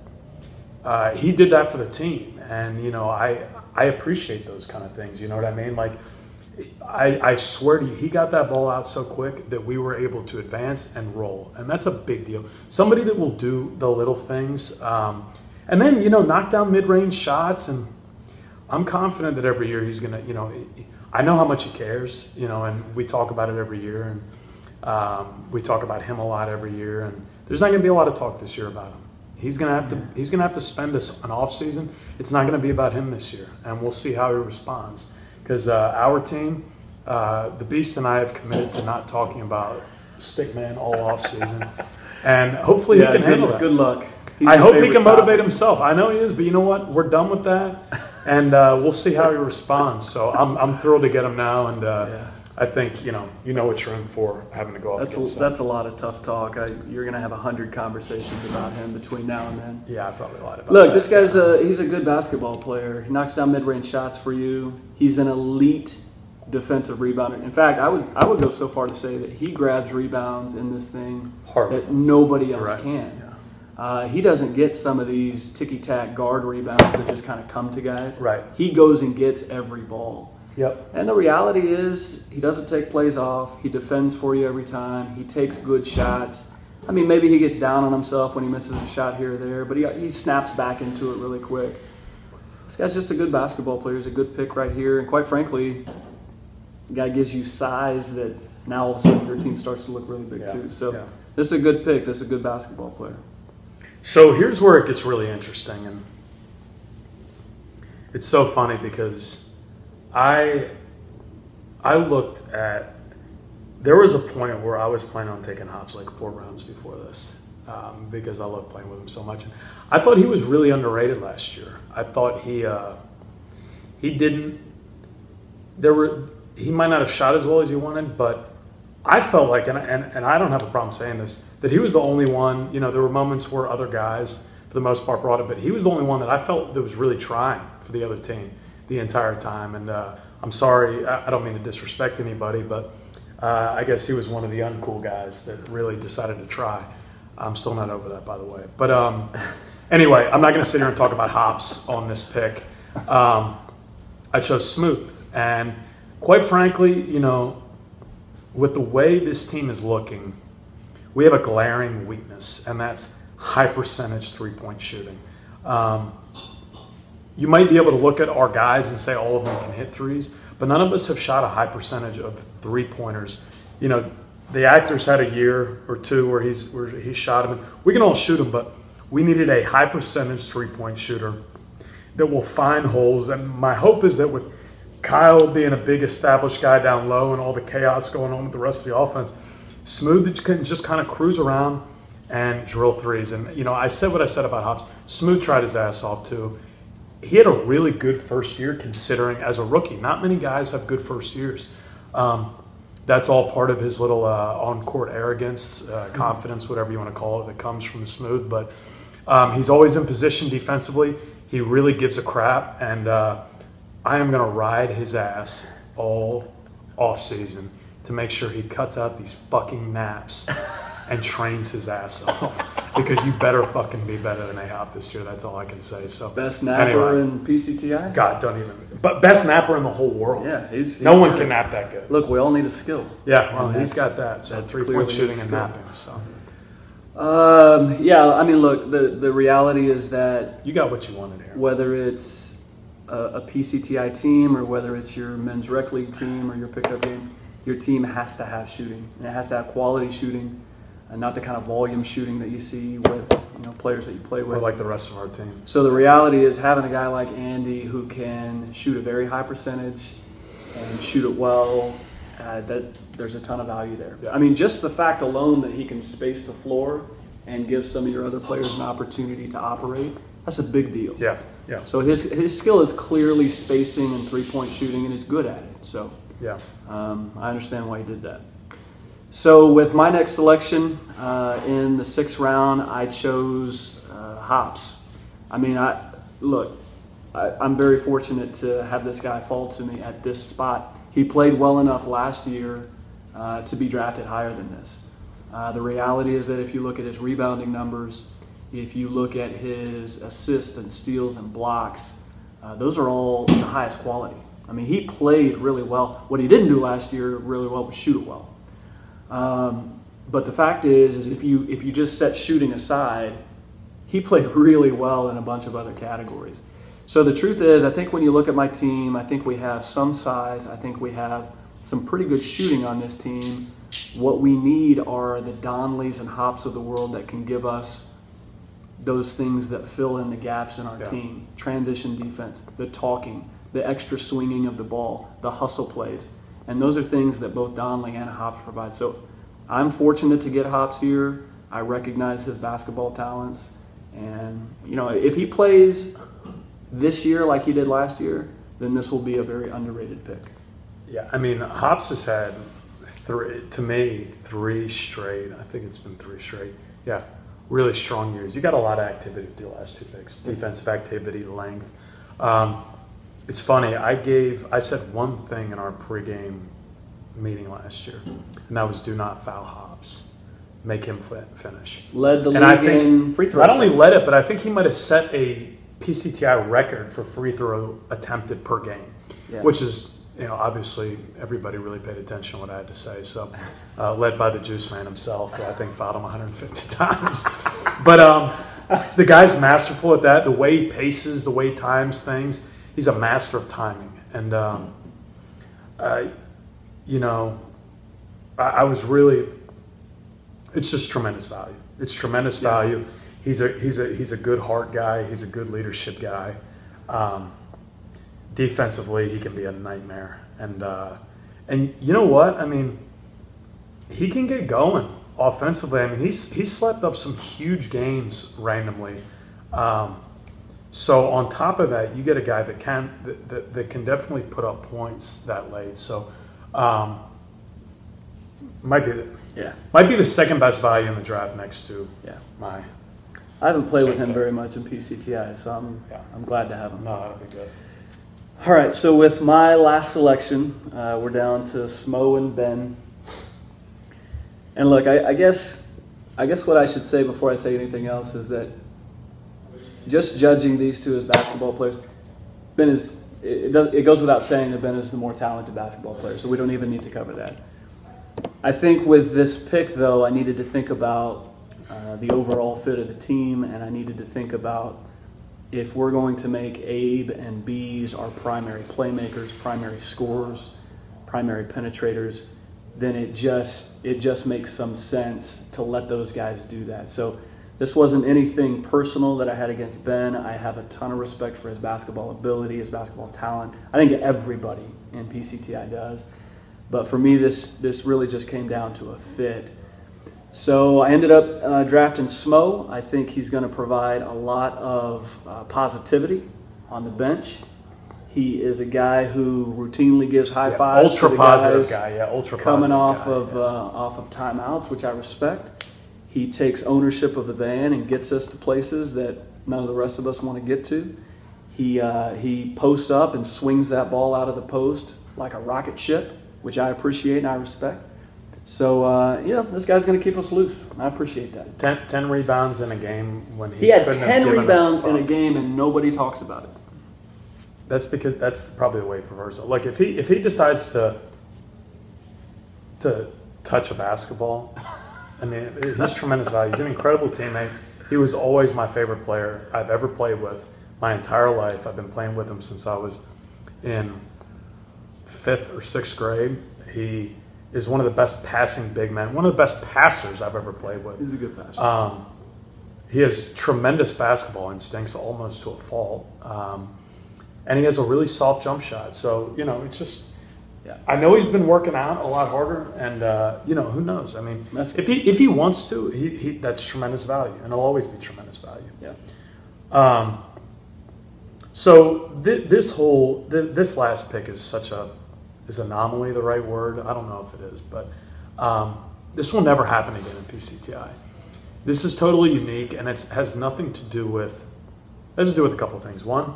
he did that for the team. And, you know, I appreciate those kind of things. You know what I mean? Like, I swear to you, he got that ball out so quick that we were able to advance and roll. And that's a big deal. Somebody that will do the little things. And then, you know, knock down mid-range shots. And I'm confident that every year he's going to, you know, I know how much he cares, you know, and we talk about it every year. And we talk about him a lot every year. And there's not going to be a lot of talk this year about him. He's going to have to spend an off season. It's not going to be about him this year. And we'll see how he responds. Because our team, the Beast and I have committed to not talking about Stickman all off season. And hopefully he can handle that. Good luck. I hope he can motivate himself. I know he is, but you know what? We're done with that, and we'll see how he responds. So I'm thrilled to get him now, and I think you know what you're in for having to go up against him. That's a lot of tough talk. You're going to have 100 conversations about him between now and then. Yeah, I probably lied about that. Look, this guy's he's a good basketball player. He knocks down mid-range shots for you. He's an elite defensive rebounder. In fact, I would go so far to say that he grabs rebounds in this thing that nobody else can. Yeah. He doesn't get some of these ticky-tack guard rebounds that just kind of come to guys. Right. He goes and gets every ball. Yep. And the reality is he doesn't take plays off. He defends for you every time. He takes good shots. I mean, maybe he gets down on himself when he misses a shot here or there, but he snaps back into it really quick. This guy's just a good basketball player. He's a good pick right here. And quite frankly, the guy gives you size that now all of a sudden your team starts to look really big too. So this is a good pick. This is a good basketball player. So here's where it gets really interesting, and it's so funny because I looked at, there was a point where I was planning on taking Hobbs like 4 rounds before this because I love playing with him so much. I thought he was really underrated last year. I thought he might not have shot as well as he wanted, but I felt like, and I don't have a problem saying this, that he was the only one. You know, there were moments where other guys, for the most part, brought it, but he was the only one that I felt that was really trying for the other team the entire time. And I'm sorry, I don't mean to disrespect anybody, but I guess he was one of the uncool guys that really decided to try. I'm still not over that, by the way. But anyway, I'm not going to sit here and talk about hops on this pick. I chose Smooth. And quite frankly, you know, with the way this team is looking, we have a glaring weakness, and that's high percentage three-point shooting. You might be able to look at our guys and say all of them can hit threes, but none of us have shot a high percentage of three-pointers. You know, the Actors had a year or two where he shot them. We can all shoot them, but we needed a high percentage three-point shooter that will find holes. And my hope is that with Kyle being a big established guy down low and all the chaos going on with the rest of the offense, Smooth can just kind of cruise around and drill threes. And, you know, I said what I said about Hobbs. Smooth tried his ass off, too. He had a really good first year considering as a rookie. Not many guys have good first years. That's all part of his little on-court arrogance, confidence, whatever you want to call it, that comes from the Smooth. But he's always in position defensively. He really gives a crap, and I am going to ride his ass all off season to make sure he cuts out these fucking naps and trains his ass off, because you better fucking be better than A-Hop this year. That's all I can say. So best napper anyway, in PCTI? God, don't even. But best napper in the whole world. Yeah, he's no one good. can nap that good. Look, we all need a skill. Yeah, well, he's got that. So that's 3-point clearly shooting his and skill. napping. So Yeah, I mean, look, the reality is that you got what you wanted here. whether it's a PCTI team or whether it's your men's rec league team or your pickup game, your team has to have shooting, and it has to have quality shooting, and not the kind of volume shooting that you see with players that you play with. Or like the rest of our team. So the reality is having a guy like Andy who can shoot a very high percentage and shoot it well, that there's a ton of value there. Yeah. I mean, just the fact alone that he can space the floor and give some of your other players an opportunity to operate, that's a big deal. Yeah, yeah, So his skill is clearly spacing and three-point shooting, and he's good at it. So yeah. I understand why he did that. So with my next selection in the 6th round, I chose Hops. I mean, I'm very fortunate to have this guy fall to me at this spot. He played well enough last year to be drafted higher than this. The reality is that if you look at his rebounding numbers, if you look at his assists and steals and blocks, those are all the highest quality. I mean, he played really well. What he didn't do last year really well was shoot it well. But the fact is if you just set shooting aside, he played really well in a bunch of other categories. So the truth is, I think when you look at my team, I think we have some size. I think we have some pretty good shooting on this team. What we need are the Donleys and Hops of the world that can give us those things that fill in the gaps in our team. Transition defense, the talking, the extra swinging of the ball, the hustle plays. And those are things that both Donley and Hops provide. So I'm fortunate to get Hops here. I recognize his basketball talents. And, if he plays this year like he did last year, then this will be a very underrated pick. Yeah, I mean, Hops has had three straight. I think it's been 3 straight. Yeah, really strong years. You got a lot of activity with your last 2 picks. Defensive activity, length. It's funny. I said one thing in our pregame meeting last year, and that was do not foul Hops. Make him finish. Led the and I league think in free throw not only attempts. led it, but I think he might have set a PCTI record for free throw attempted per game, which is, obviously everybody really paid attention to what I had to say. So, led by the Juice Man himself, who I think fouled him 150 times. But the guy's masterful at that. The way he paces, the way he times things, he's a master of timing. And I was really. It's just tremendous value. It's tremendous value. He's a good heart guy. He's a good leadership guy. Defensively, he can be a nightmare. And you know what? I mean, he can get going offensively. I mean, he's slept up some huge games randomly. So on top of that, you get a guy that can definitely put up points that late. So might be the second best value in the draft next to my. I haven't played with him very much in PCTI, so I'm glad to have him. No, that'll be good. All right, so with my last selection, we're down to Smo and Ben. And look, I guess what I should say before I say anything else is that just judging these two as basketball players, Ben is. It goes without saying that Ben is the more talented basketball player, so we don't even need to cover that. I think with this pick, though, I needed to think about the overall fit of the team, and I needed to think about if we're going to make Abe and Bees our primary playmakers, primary scorers, primary penetrators, then it just makes some sense to let those guys do that. So this wasn't anything personal that I had against Ben. I have a ton of respect for his basketball ability, his basketball talent. I think everybody in PCTI does. But for me, this really just came down to a fit. So I ended up drafting Smo. I think he's going to provide a lot of positivity on the bench. He is a guy who routinely gives high fives to the guys coming off of timeouts, which I respect. He takes ownership of the van and gets us to places that none of the rest of us want to get to. He posts up and swings that ball out of the post like a rocket ship, which I appreciate and I respect. So, this guy's going to keep us loose. I appreciate that. 10 rebounds in a game when He had couldn't have 10 given rebounds fuck. in a game and nobody talks about it. That's because that's probably the way he prefers it. Like if he decides to touch a basketball, I mean, he's tremendous value. He's an incredible teammate. He was always my favorite player I've ever played with my entire life. I've been playing with him since I was in 5th or 6th grade. He is one of the best passing big men, one of the best passers I've ever played with. He's a good passer. He has tremendous basketball instincts, almost to a fault. And he has a really soft jump shot. So, it's just, I know he's been working out a lot harder, and, who knows? I mean, if he wants to, he that's tremendous value, and it'll always be tremendous value. Yeah. So this last pick is is anomaly the right word? I don't know if it is, but this will never happen again in PCTI. This is totally unique, and it has nothing to do with, a couple of things. One,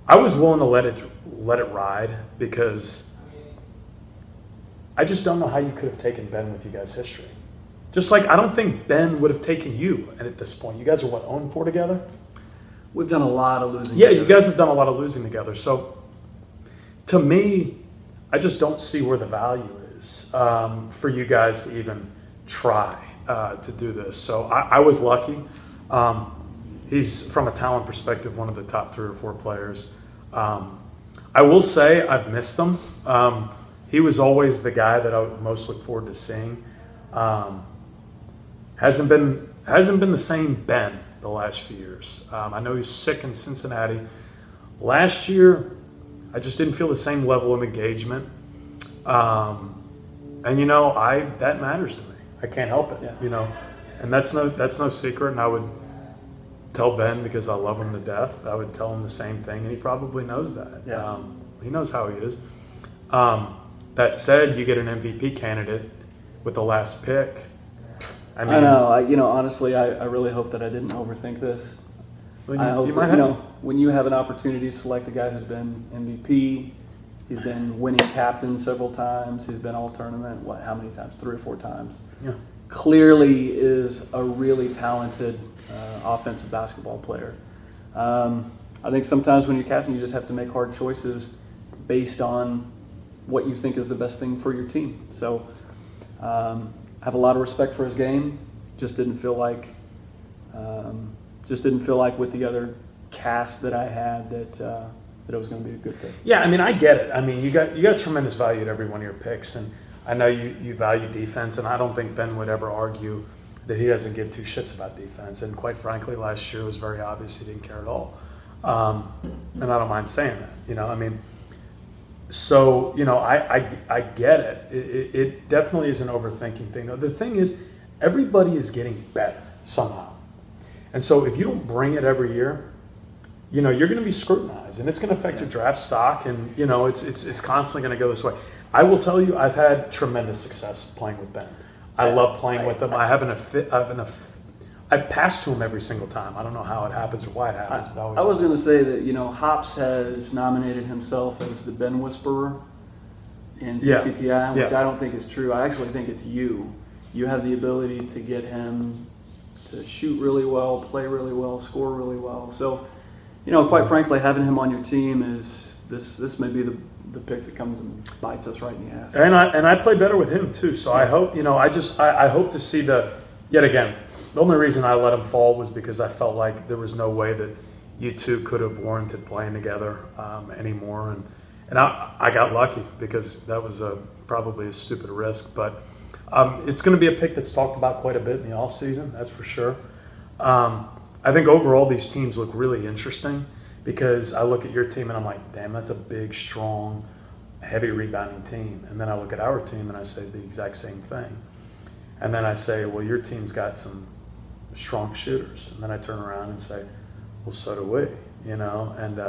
I was willing to let it ride because I just don't know how you could have taken Ben with you guys' history. Just like I don't think Ben would have taken you at this point. You guys are 0-4 together? We've done a lot of losing. Yeah, you guys have done a lot of losing together. So to me, I just don't see where the value is for you guys to even try to do this. So I was lucky. He's, from a talent perspective, one of the top 3 or 4 players. I will say I've missed him. He was always the guy that I would most look forward to seeing. Hasn't been the same Ben the last few years. I know he's sick in Cincinnati. Last year, I just didn't feel the same level of engagement. And that matters to me. I can't help it. Yeah. And that's no secret. And I would tell Ben, because I love him to death, I would tell him the same thing, and he probably knows that. Yeah. He knows how he is. That said, you get an MVP candidate with the last pick. I know. Honestly, I really hope that I didn't overthink this. Well, I hope that, when you have an opportunity to select a guy who's been MVP, he's been winning captain several times, he's been all tournament, how many times? 3 or 4 times. Yeah. Clearly is a really talented offensive basketball player. I think sometimes when you're captain, you just have to make hard choices based on what you think is the best thing for your team. So I have a lot of respect for his game. Just didn't feel like with the other cast that I had that it was going to be a good pick. Yeah, I mean, I get it. I mean, you got tremendous value at every one of your picks, and I know you value defense, and I don't think Ben would ever argue that he doesn't give 2 shits about defense. And quite frankly, last year was very obvious he didn't care at all. And I don't mind saying that. I mean, so I get it. It definitely is an overthinking thing. The thing is, everybody is getting better somehow, and so if you don't bring it every year, you're going to be scrutinized, and it's going to affect your draft stock, and it's constantly going to go this way. I will tell you, I've had tremendous success playing with Ben. I love playing with him. I pass to him every single time. I don't know how it happens or why it happens, but I was going to say that Hops has nominated himself as the Ben Whisperer in PCTI, which I don't think is true. I actually think it's you. You have the ability to get him to shoot really well, play really well, score really well. So, quite frankly, having him on your team is this may be the pick that comes and bites us right in the ass. And I play better with him too. So I hope I hope to see yet again. The only reason I let him fall was because I felt like there was no way that you two could have warranted playing together anymore, and I got lucky because that was probably a stupid risk, but it's going to be a pick that's talked about quite a bit in the offseason, that's for sure. I think overall these teams look really interesting because I look at your team and I'm like, damn, that's a big, strong, heavy rebounding team. And then I look at our team and I say the exact same thing. And then I say, well, your team's got some strong shooters. And then I turn around and say, well, so do we, And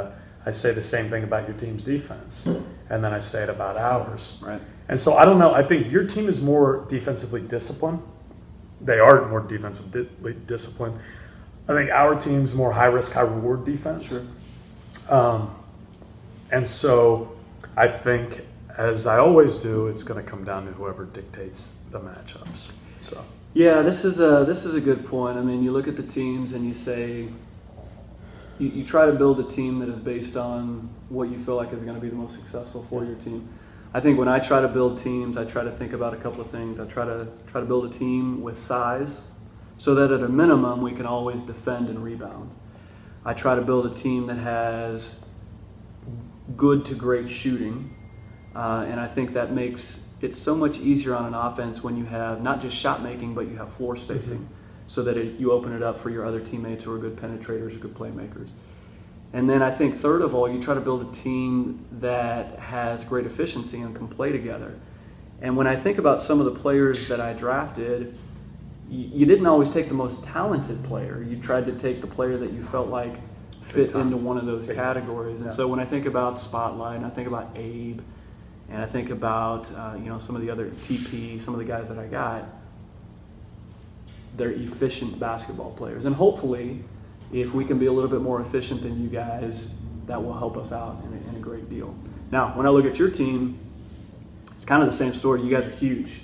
I say the same thing about your team's defense. And then I say it about ours. Right. And so I don't know. I think your team is more defensively disciplined. They are more defensively disciplined. I think our team's more high risk, high reward defense. Sure. And so I think, as I always do, it's going to come down to whoever dictates the matchups. So yeah, this is a good point. I mean, you look at the teams and you say you try to build a team that is based on what you feel like is going to be the most successful for your team. I think when I try to build teams, I try to think about a couple of things. I try to build a team with size, so that at a minimum we can always defend and rebound. I try to build a team that has good to great shooting, and I think that makes it so much easier on an offense when you have not just shot making, but you have floor spacing, so that you open it up for your other teammates who are good penetrators or good playmakers. And then I think third of all, you try to build a team that has great efficiency and can play together. And when I think about some of the players that I drafted, you didn't always take the most talented player. You tried to take the player that you felt like fit into one of those categories. And so when I think about Spotlight, and I think about Abe, and I think about some of the other TP, some of the guys that I got, they're efficient basketball players. And hopefully, if we can be a little bit more efficient than you guys, that will help us out in a great deal. Now, when I look at your team, it's kind of the same story. You guys are huge.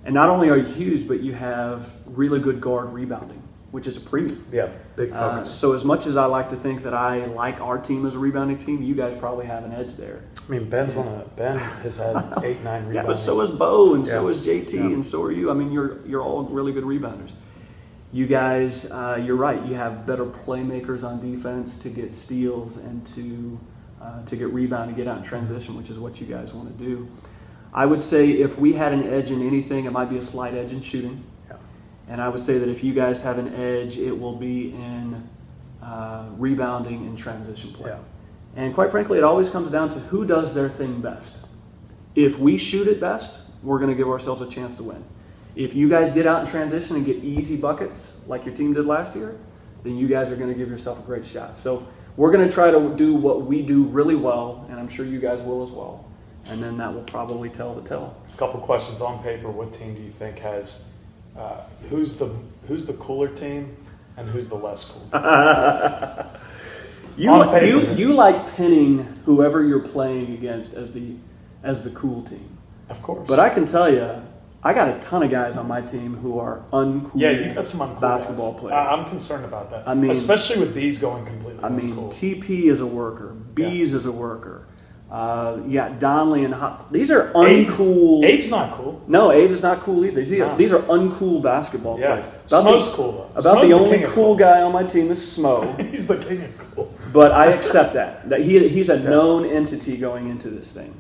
And not only are you huge, but you have really good guard rebounding, which is a premium. yeah, big focus. So as much as I like to think that I like our team as a rebounding team, you guys probably have an edge there. I mean, Ben has had 8-9 rebounds. Yeah, but so is Bo, and so is JT, and so are you. I mean, you're all really good rebounders. You guys, you're right. You have better playmakers on defense to get steals and to get rebound and get out in transition, which is what you guys want to do. I would say if we had an edge in anything, it might be a slight edge in shooting. Yeah. And I would say that if you guys have an edge, it will be in rebounding and transition play. Yeah. And quite frankly, it always comes down to who does their thing best. If we shoot it best, we're going to give ourselves a chance to win. If you guys get out in transition and get easy buckets like your team did last year, then you guys are going to give yourself a great shot. So we're going to try to do what we do really well, and I'm sure you guys will as well. And then that will probably tell the tale. A couple questions on paper. What team do you think has who's the cooler team and who's the less cool team? You like pinning whoever you're playing against as the cool team. Of course. But I can tell you, I got a ton of guys on my team who are uncool. Yeah, you got some uncool basketball guys. players. I'm concerned about that. I mean, especially with Bees going completely uncool. TP is a worker. Bees is a worker. You got Donnelly and Hop. These are uncool. Abe's not cool. No, Abe is not cool either. These are uncool basketball players. Smo's cool though. About the only cool guy on my team is Smo. He's the king of cool. But I accept that he's a known entity going into this thing.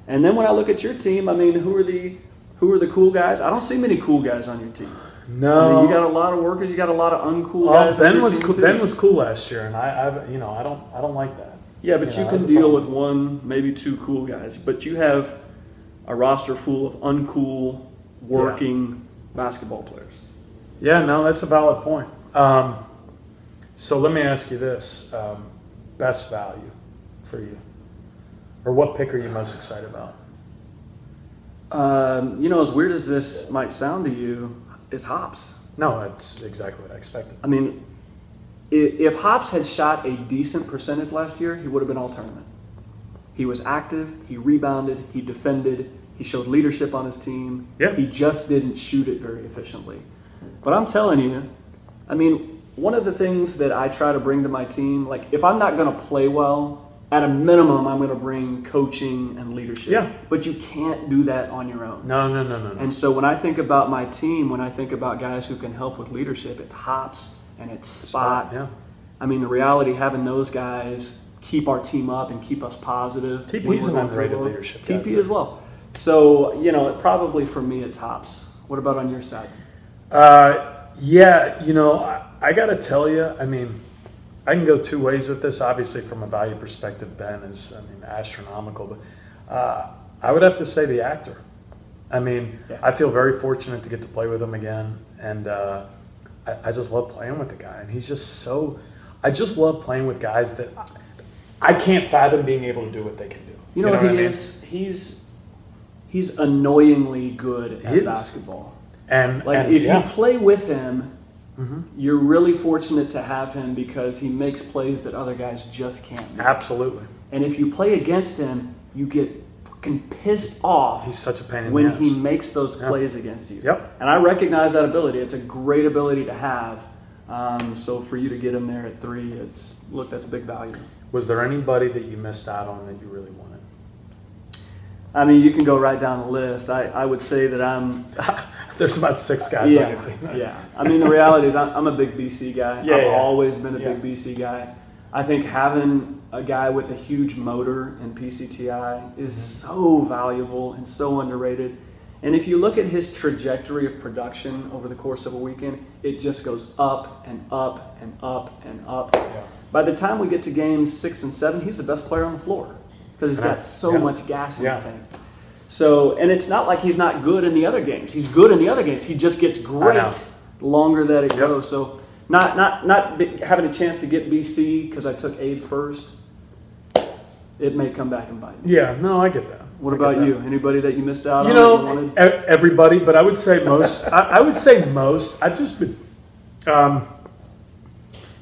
And then when I look at your team, I mean, who are the cool guys? I don't see many cool guys on your team. No, I mean, you got a lot of workers. You got a lot of uncool guys. Ben was cool. Ben was cool last year, and I don't like that. Yeah, but you can deal with one, maybe two cool guys. But you have a roster full of uncool, working basketball players. Yeah, no, that's a valid point. So let me ask you this: best value for you, or what pick are you most excited about? As weird as this might sound to you, it's Hops. No, that's exactly what I expected. I mean, if Hops had shot a decent percentage last year, he would have been all tournament. He was active, he rebounded, he defended, he showed leadership on his team. Yeah. He just didn't shoot it very efficiently. But I'm telling you, I mean, one of the things that I try to bring to my team, like if I'm not going to play well, at a minimum, I'm going to bring coaching and leadership. Yeah. But you can't do that on your own. No. And so when I think about my team, when I think about guys who can help with leadership, it's Hops and it's Spot. Yeah. I mean, the reality, having those guys keep our team up and keep us positive. TP's an underrated leadership guy, TP as well. So, probably for me, it's Hops. What about on your side? I got to tell you, I mean, I can go two ways with this. Obviously, from a value perspective, Ben is, astronomical. But I would have to say the actor. I mean, I feel very fortunate to get to play with him again. And I just love playing with the guy. And he's just I just love playing with guys that I can't fathom being able to do what they can do. You know what he is? He's annoyingly good at basketball. And if you play with him, you're really fortunate to have him because he makes plays that other guys just can't make. Absolutely. And if you play against him, you get fucking pissed off. He's such a pain in the when ass. he makes those plays against you. Yep. And I recognize that ability. It's a great ability to have. So for you to get him there at 3, that's a big value. Was there anybody that you missed out on that you really wanted? I mean, you can go right down the list. I would say that I'm... There's about 6 guys on your team. Yeah. I mean, the reality is I'm a big BC guy. Yeah, I've yeah. always been a big BC guy. I think having a guy with a huge motor in PCTI is so valuable and so underrated. And if you look at his trajectory of production over the course of a weekend, it just goes up and up and up and up. Yeah. By the time we get to games 6 and 7, he's the best player on the floor because he's got so much gas in the tank. So, and it's not like he's not good in the other games. He's good in the other games. He just gets great the longer that it goes. So, not having a chance to get BC because I took Abe first, it may come back and bite me. Yeah, no, I get that. What about you? Anybody that you missed out on? You know, everybody, but I would say most. I would say most. I've just been.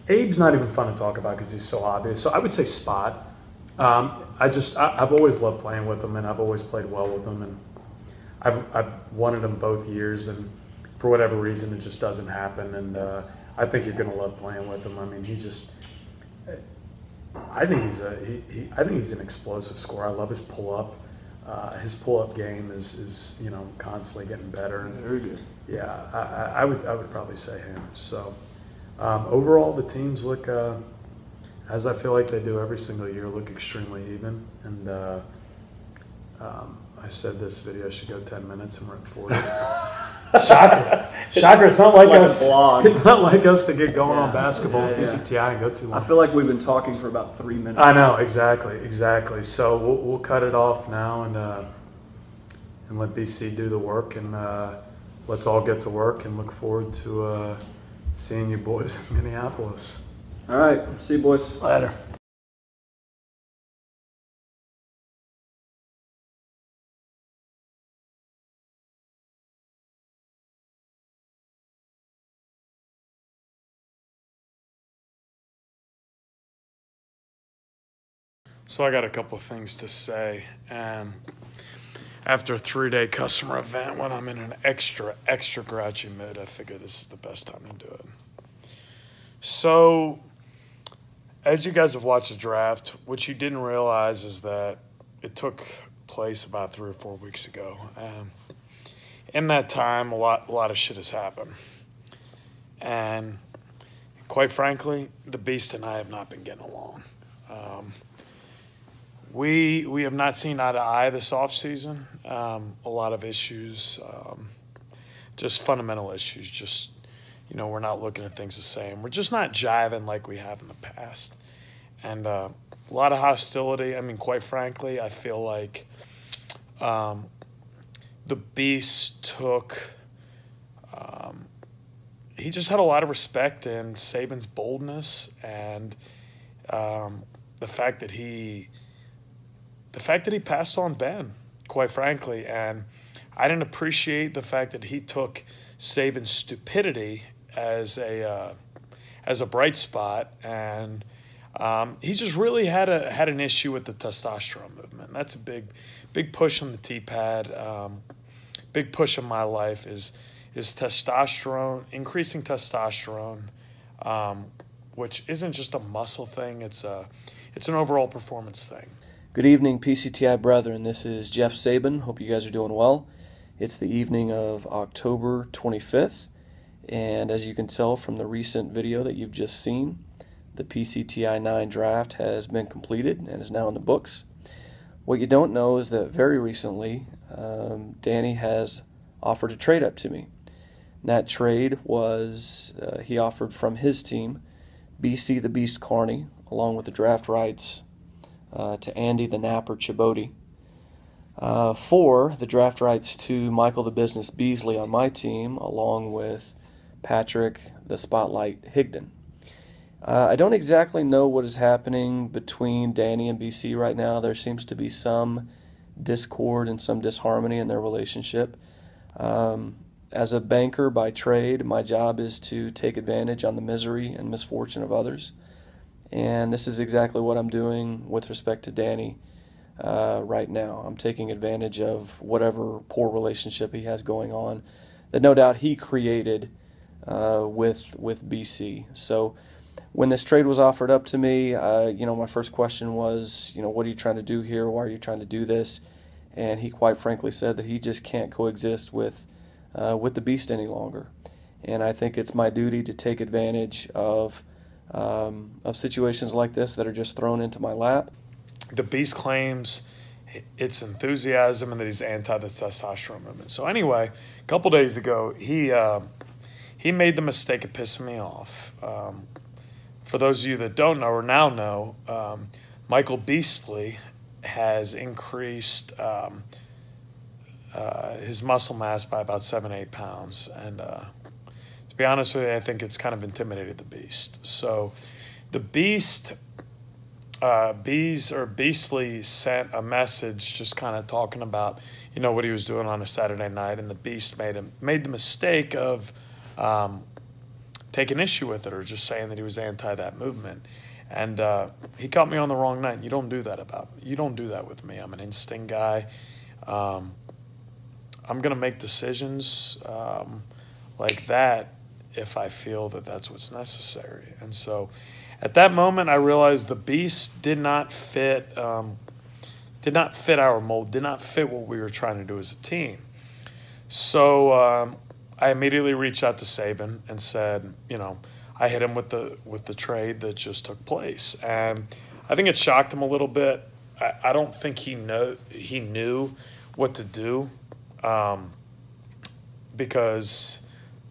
Abe's not even fun to talk about because he's so obvious. So I would say Spot. I've always loved playing with him, and I've always played well with him, and I've wanted him both years, and for whatever reason, it just doesn't happen. And I think you're going to love playing with him. I mean, I think he's an explosive scorer. I love his pull up. His pull up game is constantly getting better. And, very good. Yeah, I would probably say him. So overall, the teams look. As I feel like they do every single year, look extremely even. And I said this video should go 10 minutes, and we're at 40. Shocker! Shocker! It's not like us. It's not like us to get going on basketball and PCTI and go too long. I feel like we've been talking for about 3 minutes. I know exactly. So we'll cut it off now and let BC do the work, and let's all get to work and look forward to seeing you boys in Minneapolis. All right. See you, boys. Later. So I got a couple of things to say. After a 3-day customer event, when I'm in an extra grouchy mood, I figure this is the best time to do it. So, as you guys have watched the draft, what you didn't realize is that it took place about 3 or 4 weeks ago. In that time, a lot of shit has happened. And quite frankly, the Beast and I have not been getting along. We have not seen eye to eye this offseason. A lot of issues, just fundamental issues. Just, we're not looking at things the same. We're just not jiving like we have in the past. And a lot of hostility. I mean, quite frankly, I feel like the Beast took he just had a lot of respect in Saban's boldness and the fact that he passed on Ben, quite frankly. And I didn't appreciate the fact that he took Saban's stupidity as a bright spot, and he just really had an issue with the testosterone movement. That's a big push on the T-pad. Big push in my life is testosterone, increasing testosterone, which isn't just a muscle thing. It's an overall performance thing. Good evening, PCTI brethren. This is Jeff Saban. Hope you guys are doing well. It's the evening of October 25th, and as you can tell from the recent video that you've just seen, the PCTI 9 draft has been completed and is now in the books. What you don't know is that very recently, Danny has offered a trade up to me. And that trade was he offered from his team, BC the Beast Carney, along with the draft rights to Andy the Napper Chibodi, for the draft rights to Michael the Business Beasley on my team, along with Patrick the Spotlight Higdon. I don't exactly know what is happening between Danny and BC right now. There seems to be some discord and some disharmony in their relationship. As a banker by trade, my job is to take advantage on the misery and misfortune of others. And this is exactly what I'm doing with respect to Danny right now. I'm taking advantage of whatever poor relationship he has going on that no doubt he created with BC. So when this trade was offered up to me, my first question was, what are you trying to do here? Why are you trying to do this? And he quite frankly said that he just can't coexist with the beast any longer. And I think it's my duty to take advantage of situations like this that are just thrown into my lap. The beast claims it's enthusiasm and that he's anti the testosterone movement. So anyway, a couple days ago, he made the mistake of pissing me off. For those of you that don't know or now know, Michael Beastly has increased his muscle mass by about 7-8 pounds. And to be honest with you, I think it's kind of intimidated the beast. So the beast, Beastly sent a message just kind of talking about, what he was doing on a Saturday night. And the beast made the mistake of taking issue with it or just saying that he was anti that movement. And he caught me on the wrong night. You don't do that with me. I'm an instinct guy. I'm going to make decisions like that if I feel that that's what's necessary. And so at that moment, I realized the beast did not fit our mold, did not fit what we were trying to do as a team. So I immediately reached out to Saban and said, I hit him with the trade that just took place, and I think it shocked him a little bit. I don't think he knew what to do, because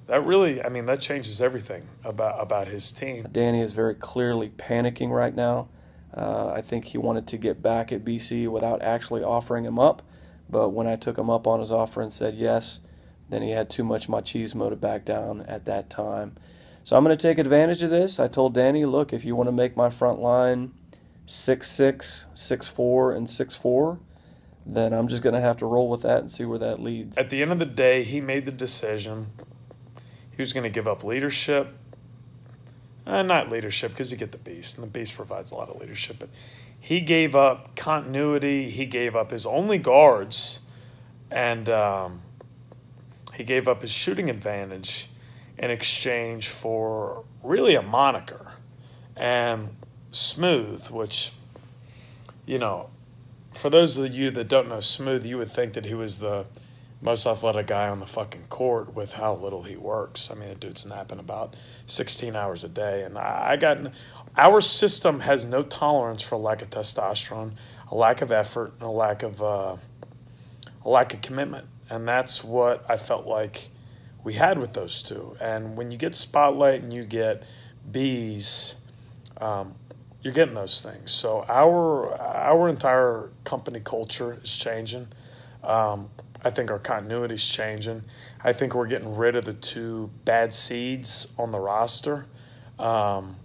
that changes everything about his team. Danny is very clearly panicking right now. I think he wanted to get back at BC without actually offering him up, but when I took him up on his offer and said yes, then he had too much machismo to back down at that time. So I'm going to take advantage of this. I told Danny, look, if you want to make my front line 6'6", 6'4", and 6'4", then I'm just going to have to roll with that and see where that leads. At the end of the day, he made the decision. He was going to give up leadership. Not leadership, because you get the beast, and the beast provides a lot of leadership. But he gave up continuity. He gave up his only guards, and he gave up his shooting advantage in exchange for really a moniker and Smooth, which, for those of you that don't know Smooth, you would think that he was the most athletic guy on the fucking court with how little he works. I mean, the dude's napping about 16 hours a day. And our system has no tolerance for a lack of testosterone, a lack of effort, and a lack of commitment. And that's what I felt like we had with those two. And when you get Spotlight and you get Bees, you're getting those things. So our entire company culture is changing. I think our continuity is changing. I think we're getting rid of the two bad seeds on the roster, and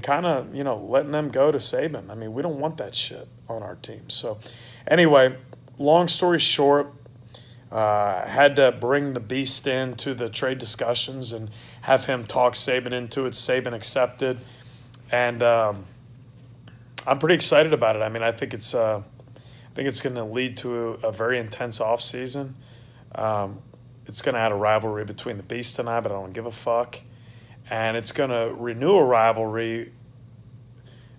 kind of, letting them go to Saban. I mean, we don't want that shit on our team. So anyway, long story short, had to bring the beast into the trade discussions and have him talk Saban into it. Saban accepted, and I'm pretty excited about it. I mean, I think it's going to lead to a very intense offseason. It's going to add a rivalry between the beast and I, but I don't give a fuck. And it's going to renew a rivalry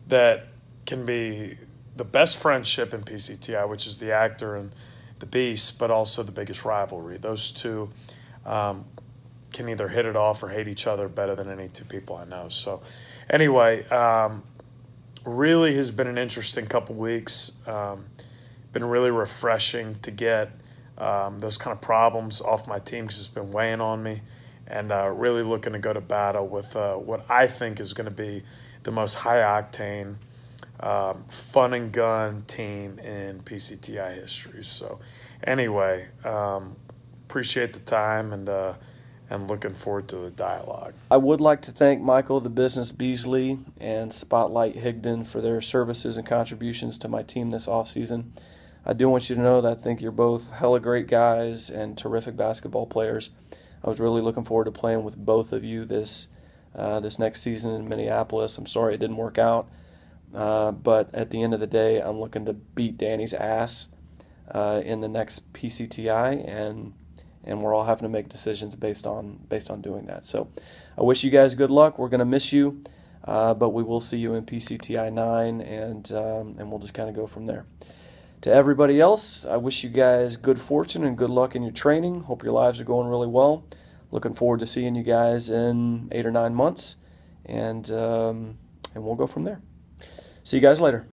that can be the best friendship in PCTI, which is the actor and the beast, but also the biggest rivalry. Those two can either hit it off or hate each other better than any two people I know. So anyway, really has been an interesting couple weeks. Been really refreshing to get those kind of problems off my team, because it's been weighing on me, and really looking to go to battle with what I think is going to be the most high-octane, fun and gun team in PCTI history. So anyway, appreciate the time, and looking forward to the dialogue. I would like to thank Michael, the Business Beasley, and Spotlight Higdon for their services and contributions to my team this offseason. I do want you to know that I think you're both hella great guys and terrific basketball players. I was really looking forward to playing with both of you this next season in Minneapolis. I'm sorry it didn't work out, but at the end of the day, I'm looking to beat Danny's ass in the next PCTI, and we're all having to make decisions based on doing that. So I wish you guys good luck. We're going to miss you, but we will see you in PCTI 9, and we'll just kind of go from there. To everybody else, I wish you guys good fortune and good luck in your training. Hope your lives are going really well. Looking forward to seeing you guys in 8 or 9 months, and we'll go from there. See you guys later.